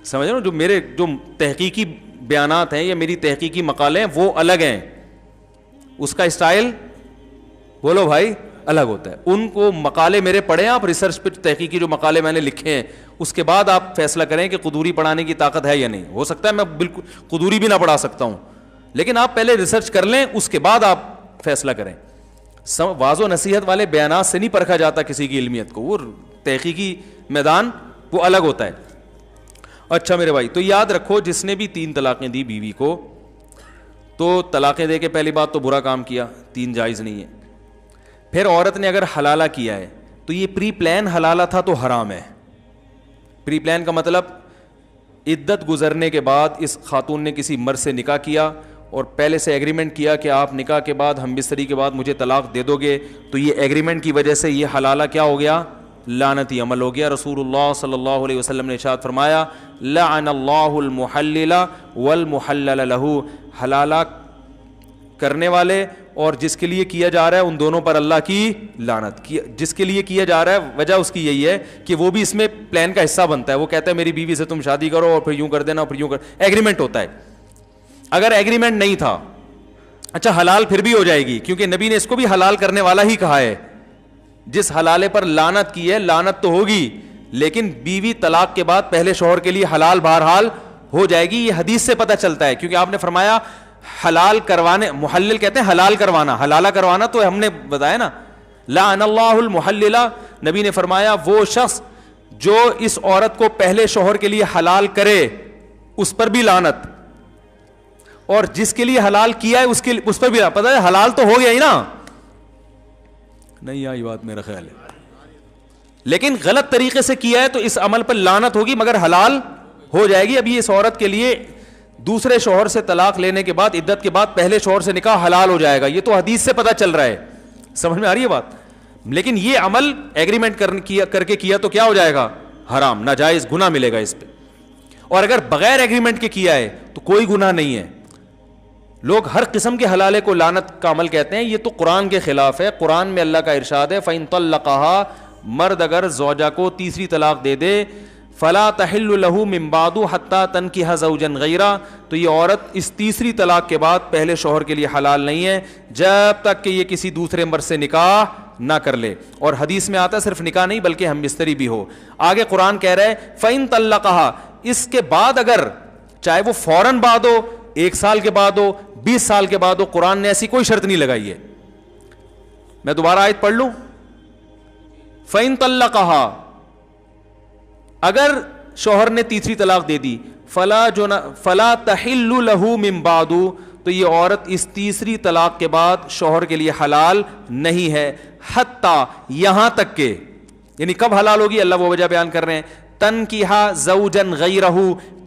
سمجھ رہے ہو. جو میرے جو تحقیقی بیانات ہیں یا میری تحقیقی مقالے ہیں وہ الگ ہیں, اس کا اسٹائل بولو بھائی الگ ہوتا ہے. ان کو مقالے میرے پڑھیں آپ, ریسرچ پہ تحقیقی جو مقالے میں نے لکھے ہیں, اس کے بعد آپ فیصلہ کریں کہ قدوری پڑھانے کی طاقت ہے یا نہیں. ہو سکتا ہے میں بالکل قدوری بھی نہ پڑھا سکتا ہوں, لیکن آپ پہلے ریسرچ کر لیں, اس کے بعد آپ فیصلہ کریں. واضح و نصیحت والے بیانات سے نہیں پرکھا جاتا کسی کی علمیت کو, وہ تحقیقی میدان وہ الگ ہوتا ہے. اچھا میرے بھائی, تو یاد رکھو جس نے بھی 3 طلاقیں دی بیوی کو, تو طلاقیں دے کے پہلی بات تو برا کام کیا, 3 جائز نہیں ہے. پھر عورت نے اگر حلالہ کیا ہے تو یہ پری پلان حلالہ تھا تو حرام ہے. پری پلان کا مطلب عدت گزرنے کے بعد اس خاتون نے کسی مرد سے نکاح کیا اور پہلے سے ایگریمنٹ کیا کہ آپ نکاح کے بعد ہم بستری کے بعد مجھے طلاق دے دو گے, تو یہ ایگریمنٹ کی وجہ سے یہ حلالہ کیا ہو گیا؟ لعنتی عمل ہو گیا. رسول اللہ صلی اللہ علیہ وسلم نے ارشاد فرمایا لعن اللہ المحلل والمحلل له, حلالہ کرنے والے اور جس کے لیے کیا جا رہا ہے ان دونوں پر اللہ کی لعنت. جس کے لیے کیا جا رہا ہے وجہ اس کی یہی ہے کہ وہ بھی اس میں پلان کا حصہ بنتا ہے. وہ کہتا ہے میری بیوی سے تم شادی کرو اور پھر یوں کر دینا اور پھر یوں کر, ایگریمنٹ ہوتا ہے. اگر ایگریمنٹ نہیں تھا, اچھا حلال پھر بھی ہو جائے گی, کیونکہ نبی نے اس کو بھی حلال کرنے والا ہی کہا ہے. جس حلالے پر لعنت کی ہے لعنت تو ہوگی, لیکن بیوی طلاق کے بعد پہلے شوہر کے لیے حلال بہرحال ہو جائے گی. یہ حدیث سے پتہ چلتا ہے, کیونکہ آپ نے فرمایا حلال کروانے, محلل کہتے ہیں حلال کروانا, حلالہ کروانا تو ہم نے بتایا نا, لعن اللہ المحلل, نبی نے فرمایا وہ شخص جو اس عورت کو پہلے شوہر کے لیے حلال کرے اس پر بھی لعنت, اور جس کے لیے حلال کیا ہے اس پر بھی پتہ ہے حلال تو ہو گیا ہی نا. نہیں آئی بات میرا خیال ہے, لیکن غلط طریقے سے کیا ہے تو اس عمل پر لعنت ہوگی مگر حلال ہو جائے گی. ابھی اس عورت کے لیے دوسرے شوہر سے طلاق لینے کے بعد عدت کے بعد پہلے شوہر سے نکاح حلال ہو جائے گا, یہ تو حدیث سے پتہ چل رہا ہے. سمجھ میں آ رہی ہے بات؟ لیکن یہ عمل ایگریمنٹ کر کے کیا تو کیا ہو جائے گا؟ حرام, ناجائز, گناہ ملے گا اس پہ. اور اگر بغیر ایگریمنٹ کے کیا ہے تو کوئی گناہ نہیں ہے. لوگ ہر قسم کے حلالے کو لعنت کا عمل کہتے ہیں, یہ تو قرآن کے خلاف ہے. قرآن میں اللہ کا ارشاد ہے فَإِن طَلَّقَهَا, مرد اگر زوجہ کو تیسری طلاق دے دے, فَلَا تَحِلُّ لَهُ مِن بَعْدُ حَتَّى تَنكِحَ زَوْجًا غَيْرَهُ, تو یہ عورت اس تیسری طلاق کے بعد پہلے شوہر کے لیے حلال نہیں ہے جب تک کہ یہ کسی دوسرے مرد سے نکاح نہ کر لے. اور حدیث میں آتا ہے صرف نکاح نہیں بلکہ ہم بستری بھی ہو. آگے قرآن کہہ رہے فَإِن طَلَّقَهَا, اس کے بعد اگر چاہے وہ فوراً بعد ہو, 1 سال کے بعد ہو, 20 سال کے بعد ہو, قرآن نے ایسی کوئی شرط نہیں لگائی ہے. میں دوبارہ آیت پڑھ لوں, فَإِن طَلَّقَهَا, اگر شوہر نے تیسری طلاق دے دی, فَلَا تَحِلُّ لَهُ مِن بَعْدُ, تو یہ عورت اس تیسری طلاق کے بعد شوہر کے لیے حلال نہیں ہے, حتیٰ, یہاں تک کہ, یعنی کب حلال ہوگی اللہ وہ وجہ بیان کر رہے ہیں, تنکیحا زوجن غیرہ,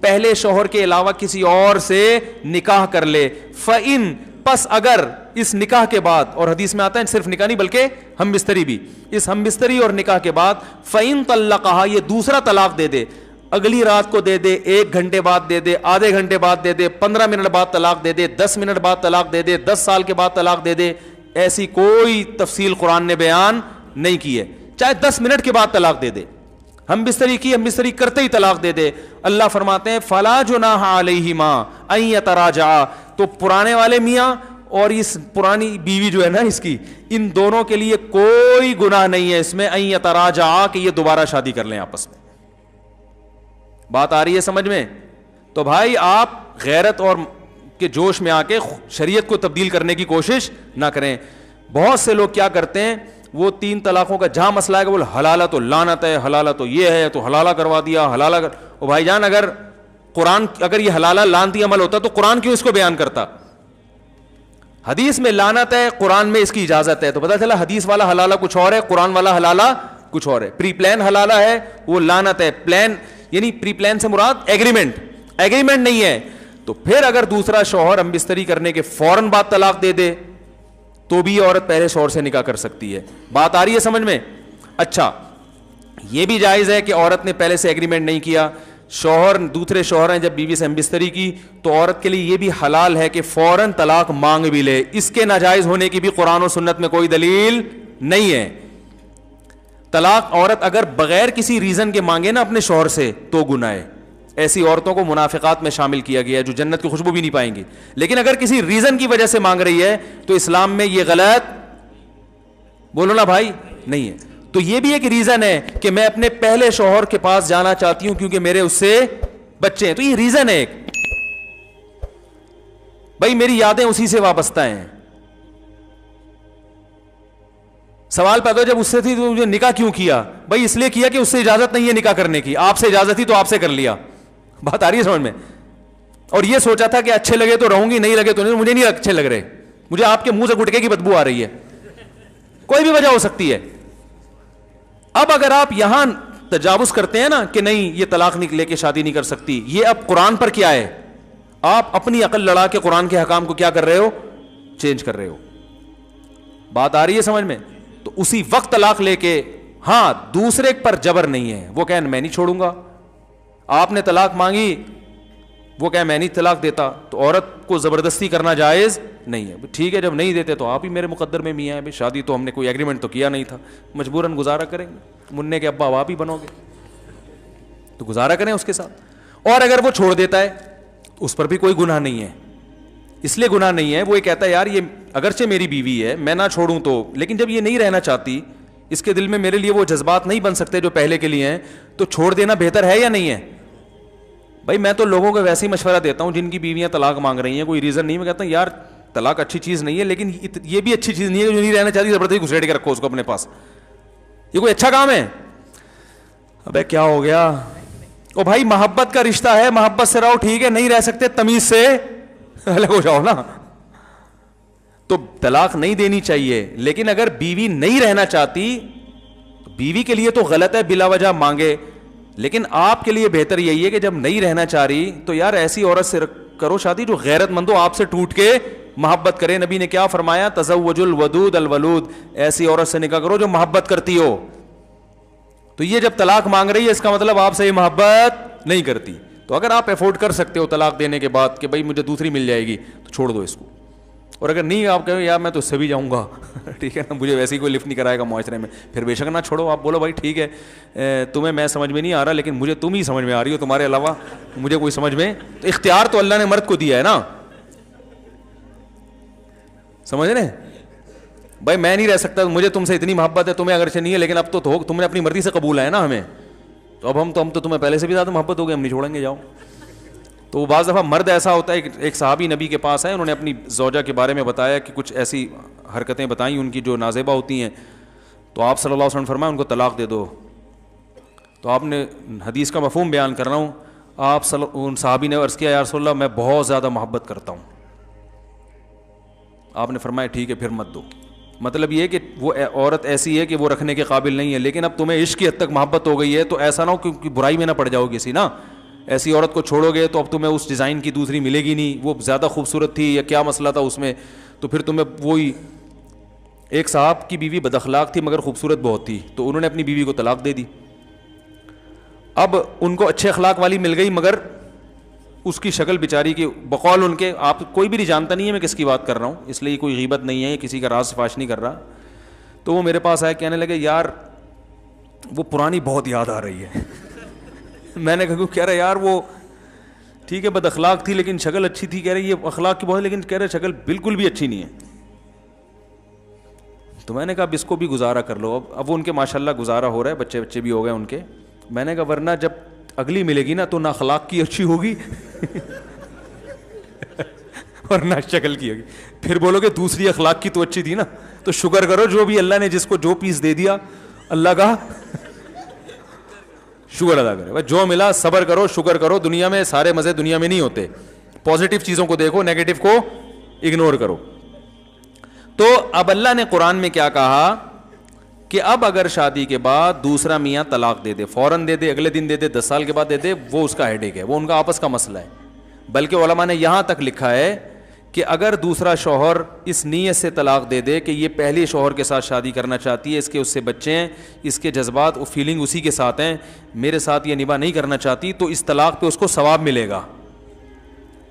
پہلے شوہر کے علاوہ کسی اور سے نکاح کر لے. فَإِن, پس اگر اس نکاح کے بعد, اور حدیث میں آتا ہے صرف نکاح نہیں بلکہ ہم بستری بھی, اس ہم بستری اور نکاح کے بعد فَإِن طَلَّقَهَا, یہ دوسرا طلاق دے دے, اگلی رات کو دے دے, 1 گھنٹے بعد دے دے, آدھے گھنٹے بعد دے دے, 15 منٹ بعد طلاق دے دے, 10 منٹ بعد طلاق دے دے, 10 سال کے بعد طلاق دے دے, ایسی کوئی تفصیل قرآن نے بیان نہیں کی ہے. چاہے 10 منٹ کے بعد طلاق دے دے, ہم بستری کی, ہم بستری کرتے ہی طلاق دے دے, اللہ فرماتے ہیں فَلَا جُنَاحَ عَلَيْهِمَا أَن يَتَرَاجَعَا, تو پرانے والے میاں اور اس پرانی بیوی جو ہے نا اس کی, ان دونوں کے لیے کوئی گناہ نہیں ہے اس میں, أن يَتَرَاجَعَا, کہ یہ دوبارہ شادی کر لیں آپس میں. بات آ رہی ہے سمجھ میں؟ تو بھائی آپ غیرت اور کے جوش میں آ کے شریعت کو تبدیل کرنے کی کوشش نہ کریں. بہت سے لوگ کیا کرتے ہیں, وہ 3 طلاقوں کا جہاں مسئلہ ہے کہ وہ حلالہ تو لعنت ہے, حلالہ تو یہ ہے, تو حلالہ کروا دیا, حلالہ او بھائی جان, اگر قرآن, اگر یہ حلالہ لعنتی عمل ہوتا تو قرآن کیوں اس کو بیان کرتا؟ حدیث میں لعنت ہے, قرآن میں اس کی اجازت ہے, تو پتہ چلا حدیث والا حلالہ کچھ اور ہے, قرآن والا حلالہ کچھ اور ہے. پری پلان حلالہ ہے وہ لعنت ہے, پلان یعنی پری پلان سے مراد ایگریمنٹ, ایگریمنٹ نہیں ہے. تو پھر اگر دوسرا شوہر ہم بستری کرنے کے فوراً بعد طلاق دے دے تو بھی عورت پہلے شوہر سے نکاح کر سکتی ہے. بات آ رہی ہے سمجھ میں؟ اچھا, یہ بھی جائز ہے کہ عورت نے پہلے سے ایگریمنٹ نہیں کیا, شوہر دوسرے شوہر ہیں جب بیوی سے ہم بستری کی, تو عورت کے لیے یہ بھی حلال ہے کہ فوراً طلاق مانگ بھی لے. اس کے ناجائز ہونے کی بھی قرآن و سنت میں کوئی دلیل نہیں ہے. طلاق عورت اگر بغیر کسی ریزن کے مانگے نا اپنے شوہر سے تو گناہ ہے. ایسی عورتوں کو منافقات میں شامل کیا گیا ہے جو جنت کی خوشبو بھی نہیں پائیں گی. لیکن اگر کسی ریزن کی وجہ سے مانگ رہی ہے تو اسلام میں یہ غلط, بولو نا بھائی, نہیں ہے. تو یہ بھی ایک ریزن ہے کہ میں اپنے پہلے شوہر کے پاس جانا چاہتی ہوں کیونکہ میرے اس سے بچے ہیں, تو یہ ریزن ہے ایک, بھائی میری یادیں اسی سے وابستہ ہیں. سوال پیدا ہو جب اس سے تھی تو مجھے نکاح کیوں کیا؟ بھائی اس لیے کیا کہ اس سے اجازت نہیں ہے نکاح کرنے کی, آپ سے اجازت تھی تو آپ سے کر لیا. بات آ رہی ہے سمجھ میں؟ اور یہ سوچا تھا کہ اچھے لگے تو رہوں گی, نہیں لگے تو نہیں, مجھے نہیں اچھے لگ رہے, مجھے آپ کے منہ سے گٹکے کی بدبو آ رہی ہے, کوئی بھی وجہ ہو سکتی ہے. اب اگر آپ یہاں تجاوز کرتے ہیں نا کہ نہیں یہ طلاق لے کے شادی نہیں کر سکتی, یہ اب قرآن پر کیا ہے, آپ اپنی عقل لڑا کے قرآن کے حکام کو کیا کر رہے ہو, چینج کر رہے ہو. بات آ رہی ہے سمجھ میں؟ تو اسی وقت طلاق لے کے, ہاں دوسرے پر جبر نہیں ہے, وہ کہیں میں نہیں چھوڑوں گا. آپ نے طلاق مانگی, وہ کہیں میں نہیں طلاق دیتا, تو عورت کو زبردستی کرنا جائز نہیں ہے. ٹھیک ہے جب نہیں دیتے تو آپ ہی میرے مقدر میں میاں ہیں, شادی تو ہم نے کوئی ایگریمنٹ تو کیا نہیں تھا, مجبوراً گزارا کریں گے, مننے کے ابا آپ ہی بنو گے تو گزارا کریں اس کے ساتھ. اور اگر وہ چھوڑ دیتا ہے اس پر بھی کوئی گناہ نہیں ہے. اس لیے گناہ نہیں ہے, وہ یہ کہتا ہے یار یہ اگرچہ میری بیوی ہے میں نہ چھوڑوں تو, لیکن جب یہ نہیں رہنا چاہتی, اس کے دل میں میرے لیے وہ جذبات نہیں بن سکتے جو پہلے کے لیے ہیں, تو چھوڑ دینا بہتر ہے یا نہیں ہے؟ بھائی میں تو لوگوں کو ویسے ہی مشورہ دیتا ہوں جن کی بیویاں طلاق مانگ رہی ہیں, کوئی ریزن نہیں, میں کہتا ہوں یار طلاق اچھی چیز نہیں ہے, لیکن یہ بھی اچھی چیز نہیں ہے جو نہیں رہنا چاہتی زبردستی گھسیٹ کے رکھو اس کو اپنے پاس, یہ کوئی اچھا کام ہے؟ ابے کیا ہو گیا, او بھائی محبت کا رشتہ ہے, محبت سے رہو, ٹھیک ہے, نہیں رہ سکتے تمیز سے الگ ہو جاؤ نا. تو طلاق نہیں دینی چاہیے, لیکن اگر بیوی نہیں رہنا چاہتی تو بیوی کے لیے تو غلط ہے بلا وجہ مانگے, لیکن آپ کے لیے بہتر یہی ہے کہ جب نہیں رہنا چاہ رہی تو یار ایسی عورت سے کرو شادی جو غیرت مند ہو, آپ سے ٹوٹ کے محبت کرے. نبی نے کیا فرمایا, تزوج الودود الولود, ایسی عورت سے نکاح کرو جو محبت کرتی ہو. تو یہ جب طلاق مانگ رہی ہے اس کا مطلب آپ سے یہ محبت نہیں کرتی. تو اگر آپ افورڈ کر سکتے ہو طلاق دینے کے بعد کہ بھائی مجھے دوسری مل جائے گی تو چھوڑ دو اس کو, اور اگر نہیں آپ کہو یار میں تو اس سے بھی جاؤں گا ٹھیک ہے نا, مجھے ویسے ہی کوئی لفٹ نہیں کرائے گا معاشرے میں, پھر بے شک نہ چھوڑو. آپ بولو بھائی ٹھیک ہے تمہیں میں سمجھ میں نہیں آ رہا لیکن مجھے تم ہی سمجھ میں آ رہی ہو, تمہارے علاوہ مجھے کوئی سمجھ میں, تو اختیار تو اللہ نے مرد کو دیا ہے نا, سمجھ رہے بھائی میں نہیں رہ سکتا, مجھے تم سے اتنی محبت ہے, تمہیں اگرچہ نہیں ہے لیکن اب تو تم نے اپنی مرضی سے قبول ہے نا ہمیں, تو اب ہم تو تمہیں پہلے سے بھی زیادہ محبت ہو گئی, ہم نہیں چھوڑیں گے, جاؤ. تو بعض دفعہ مرد ایسا ہوتا ہے, ایک صحابی نبی کے پاس ہے, انہوں نے اپنی زوجہ کے بارے میں بتایا کہ کچھ ایسی حرکتیں بتائیں ان کی جو نازیبہ ہوتی ہیں, تو آپ صلی اللہ علیہ وسلم فرمایا ان کو طلاق دے دو. تو آپ نے حدیث کا مفہوم بیان کر رہا ہوں, آپ ان صحابی نے عرض کیا یا رسول اللہ میں بہت زیادہ محبت کرتا ہوں. آپ نے فرمایا ٹھیک ہے پھر مت دو. مطلب یہ کہ وہ عورت ایسی ہے کہ وہ رکھنے کے قابل نہیں ہے, لیکن اب تمہیں عشق کی حد تک محبت ہو گئی ہے, تو ایسا نہ ہو کہ برائی میں نہ پڑ جاؤ کسی نا. ایسی عورت کو چھوڑو گے تو اب تمہیں اس ڈیزائن کی دوسری ملے گی نہیں, وہ زیادہ خوبصورت تھی یا کیا مسئلہ تھا اس میں, تو پھر تمہیں وہی. ایک صاحب کی بیوی بد اخلاق تھی مگر خوبصورت بہت تھی, تو انہوں نے اپنی بیوی کو طلاق دے دی. اب ان کو اچھے اخلاق والی مل گئی مگر اس کی شکل بیچاری کی بقول ان کے, آپ کوئی بھی نہیں جانتا نہیں ہے میں کس کی بات کر رہا ہوں, اس لیے کوئی غیبت نہیں ہے, کسی کا راز فاش نہیں کر رہا. تو وہ میرے پاس آئے, کہنے لگے یار وہ پرانی بہت یاد آ رہی ہے. میں نے کہہ رہا یار وہ ٹھیک ہے بد اخلاق تھی لیکن شکل اچھی تھی, کہہ رہے یہ اخلاق کی بہت, لیکن کہہ رہے شکل بالکل بھی اچھی نہیں ہے. تو میں نے کہا اب اس کو بھی گزارا کر لو. اب وہ ان کے ماشاءاللہ گزارا ہو رہا ہے, بچے بھی ہو گئے ان کے. میں نے کہا ورنہ جب اگلی ملے گی نا تو نہ اخلاق کی اچھی ہوگی اور نہ شکل کی ہوگی, پھر بولو کہ دوسری اخلاق کی تو اچھی تھی نا. تو شکر کرو جو بھی اللہ نے جس کو جو پیس دے دیا اللہ کا شکر ادا کرے. جو ملا صبر کرو, شکر کرو. دنیا میں سارے مزے دنیا میں نہیں ہوتے, پازیٹیو چیزوں کو دیکھو, نیگیٹو کو اگنور کرو. تو اب اللہ نے قرآن میں کیا کہا کہ اب اگر شادی کے بعد دوسرا میاں طلاق دے دے, فوراً دے دے, اگلے دن دے دے, 10 سال کے بعد دے دے, وہ اس کا ہیڈیک ہے, وہ ان کا آپس کا مسئلہ ہے. بلکہ علماء نے یہاں تک لکھا ہے کہ اگر دوسرا شوہر اس نیت سے طلاق دے دے کہ یہ پہلے شوہر کے ساتھ شادی کرنا چاہتی ہے, اس سے بچے ہیں, اس کے جذبات و فیلنگ اسی کے ساتھ ہیں, میرے ساتھ یہ نباہ نہیں کرنا چاہتی, تو اس طلاق پہ اس کو ثواب ملے گا.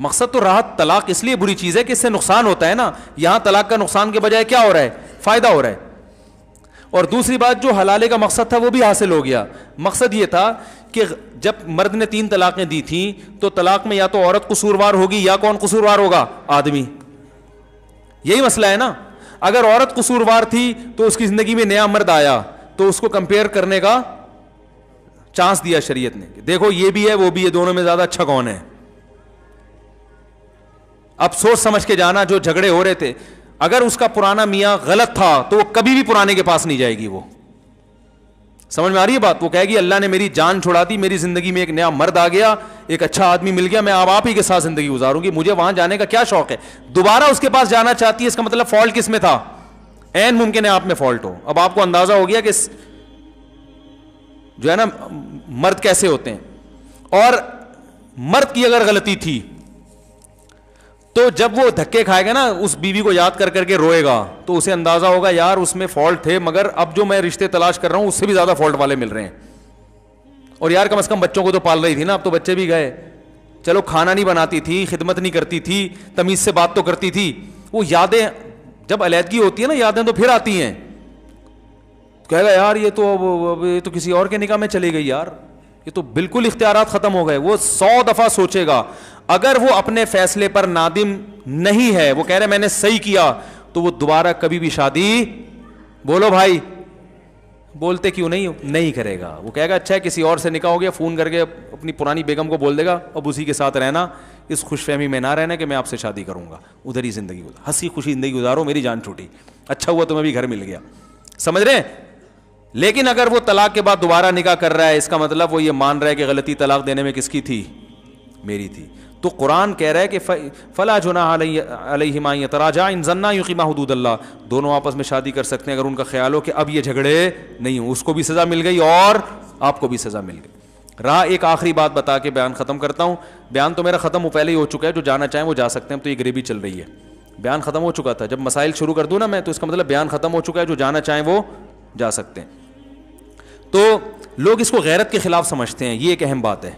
مقصد تو راحت, طلاق اس لیے بری چیز ہے کہ اس سے نقصان ہوتا ہے نا, یہاں طلاق کا نقصان کے بجائے کیا ہو رہا ہے, فائدہ ہو رہا ہے. اور دوسری بات جو حلالے کا مقصد تھا وہ بھی حاصل ہو گیا. مقصد یہ تھا کہ جب مرد نے 3 طلاقیں دی تھیں تو طلاق میں یا تو عورت قصوروار ہوگی یا کون قصوروار ہوگا, آدمی. یہی مسئلہ ہے نا. اگر عورت قصوروار تھی تو اس کی زندگی میں نیا مرد آیا تو اس کو کمپیئر کرنے کا چانس دیا شریعت نے, دیکھو یہ بھی ہے وہ بھی ہے, دونوں میں زیادہ اچھا کون ہے. اب سوچ سمجھ کے جانا, جو جھگڑے ہو رہے تھے, اگر اس کا پرانا میاں غلط تھا تو وہ کبھی بھی پرانے کے پاس نہیں جائے گی. وہ سمجھ میں آ رہی ہے بات, وہ کہے گی اللہ نے میری جان چھڑا دی, میری زندگی میں ایک نیا مرد آ گیا, ایک اچھا آدمی مل گیا, میں اب آپ ہی کے ساتھ زندگی گزاروں گی, مجھے وہاں جانے کا کیا شوق ہے. دوبارہ اس کے پاس جانا چاہتی ہے, اس کا مطلب فالٹ کس میں تھا, عین ممکن ہے آپ میں فالٹ ہو. اب آپ کو اندازہ ہو گیا کہ جو ہے نا مرد کیسے ہوتے ہیں. اور مرد کی اگر غلطی تھی تو جب وہ دھکے کھائے گا نا اس بیوی کو یاد کر کر کے روئے گا تو اسے اندازہ ہوگا یار اس میں فالٹ تھے, مگر اب جو میں رشتے تلاش کر رہا ہوں اس سے بھی زیادہ فالٹ والے مل رہے ہیں. اور یار کم از کم بچوں کو تو پال رہی تھی نا, اب تو بچے بھی گئے, چلو کھانا نہیں بناتی تھی, خدمت نہیں کرتی تھی, تمیز سے بات تو کرتی تھی. وہ یادیں جب علیحدگی ہوتی ہے نا یادیں تو پھر آتی ہیں, کہے گا یار یہ تو کسی اور کے نکاح میں چلی گئی یار, یہ تو بالکل اختیارات ختم ہو گئے. وہ 100 دفعہ سوچے گا. اگر وہ اپنے فیصلے پر نادم نہیں ہے, وہ کہہ رہے میں نے صحیح کیا, تو وہ دوبارہ کبھی بھی شادی, بولو بھائی, بولتے کیوں نہیں کرے گا. وہ کہے گا اچھا ہے کسی اور سے نکاح ہو گیا, فون کر کے اپنی پرانی بیگم کو بول دے گا اب اسی کے ساتھ رہنا, اس خوش فہمی میں نہ رہنا کہ میں آپ سے شادی کروں گا, ادھر ہی زندگی گزار, ہنسی خوشی زندگی گزارو, میری جان چھوٹی, اچھا ہوا تمہیں بھی گھر مل گیا. سمجھ رہے ہیں؟ لیکن اگر وہ طلاق کے بعد دوبارہ نکاح کر رہا ہے, اس کا مطلب وہ یہ مان رہا ہے کہ غلطی طلاق دینے میں کس کی تھی؟ میری تھی. تو قرآن کہہ رہا ہے کہ فلا جناح علیہما ان یتراجعا ان ظنا یقیما حدود اللہ, دونوں آپس میں شادی کر سکتے ہیں اگر ان کا خیال ہو کہ اب یہ جھگڑے نہیں ہوں. اس کو بھی سزا مل گئی اور آپ کو بھی سزا مل گئی. رہا ایک آخری بات بتا کے بیان ختم کرتا ہوں. بیان تو میرا ختم پہلے ہی ہو چکا ہے, جو جانا چاہیں وہ جا سکتے ہیں, تو یہ گریبی چل رہی ہے. بیان ختم ہو چکا تھا, جب مسائل شروع کر دوں نا میں تو اس کا مطلب بیان ختم ہو چکا ہے, جو جانا چاہیں وہ جا سکتے ہیں. تو لوگ اس کو غیرت کے خلاف سمجھتے ہیں, یہ ایک اہم بات ہے.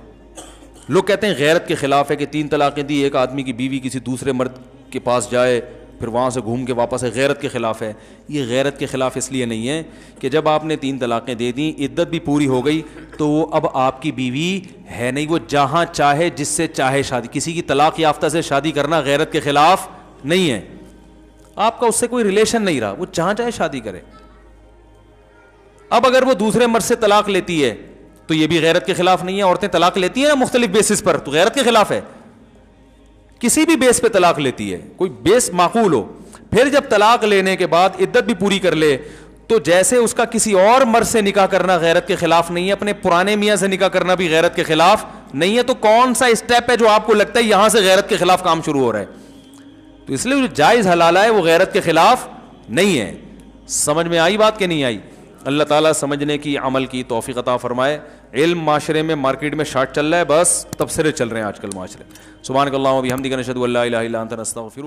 لوگ کہتے ہیں غیرت کے خلاف ہے کہ 3 طلاقیں دی, ایک آدمی کی بیوی کسی دوسرے مرد کے پاس جائے پھر وہاں سے گھوم کے واپس ہے, غیرت کے خلاف ہے. یہ غیرت کے خلاف اس لیے نہیں ہے کہ جب آپ نے 3 طلاقیں دے دیں, عدت بھی پوری ہو گئی, تو وہ اب آپ کی بیوی ہے نہیں, وہ جہاں چاہے جس سے چاہے شادی, کسی کی طلاق یافتہ سے شادی کرنا غیرت کے خلاف نہیں ہے. آپ کا اس سے کوئی ریلیشن نہیں رہا, وہ جہاں چاہے شادی کرے. اب اگر وہ دوسرے مرد سے طلاق لیتی ہے تو یہ بھی غیرت کے خلاف نہیں ہے. عورتیں طلاق لیتی ہیں نا مختلف بیسس پر, تو غیرت کے خلاف ہے. کسی بھی بیس پہ طلاق لیتی ہے, کوئی بیس معقول ہو, پھر جب طلاق لینے کے بعد عدت بھی پوری کر لے تو جیسے اس کا کسی اور مرد سے نکاح کرنا غیرت کے خلاف نہیں ہے, اپنے پرانے میاں سے نکاح کرنا بھی غیرت کے خلاف نہیں ہے. تو کون سا اسٹیپ ہے جو آپ کو لگتا ہے یہاں سے غیرت کے خلاف کام شروع ہو رہا ہے؟ تو اس لیے جو جائز حلالہ ہے وہ غیرت کے خلاف نہیں ہے. سمجھ میں آئی بات کہ نہیں آئی؟ اللہ تعالیٰ سمجھنے کی, عمل کی توفیق عطا فرمائے. علم معاشرے میں مارکیٹ میں شارٹ چل رہا ہے, بس تبصرے چل رہے ہیں آج کل معاشرے. سبحانک اللہم و بحمدک نشہد ان لا الہ الا انت نستغفرک.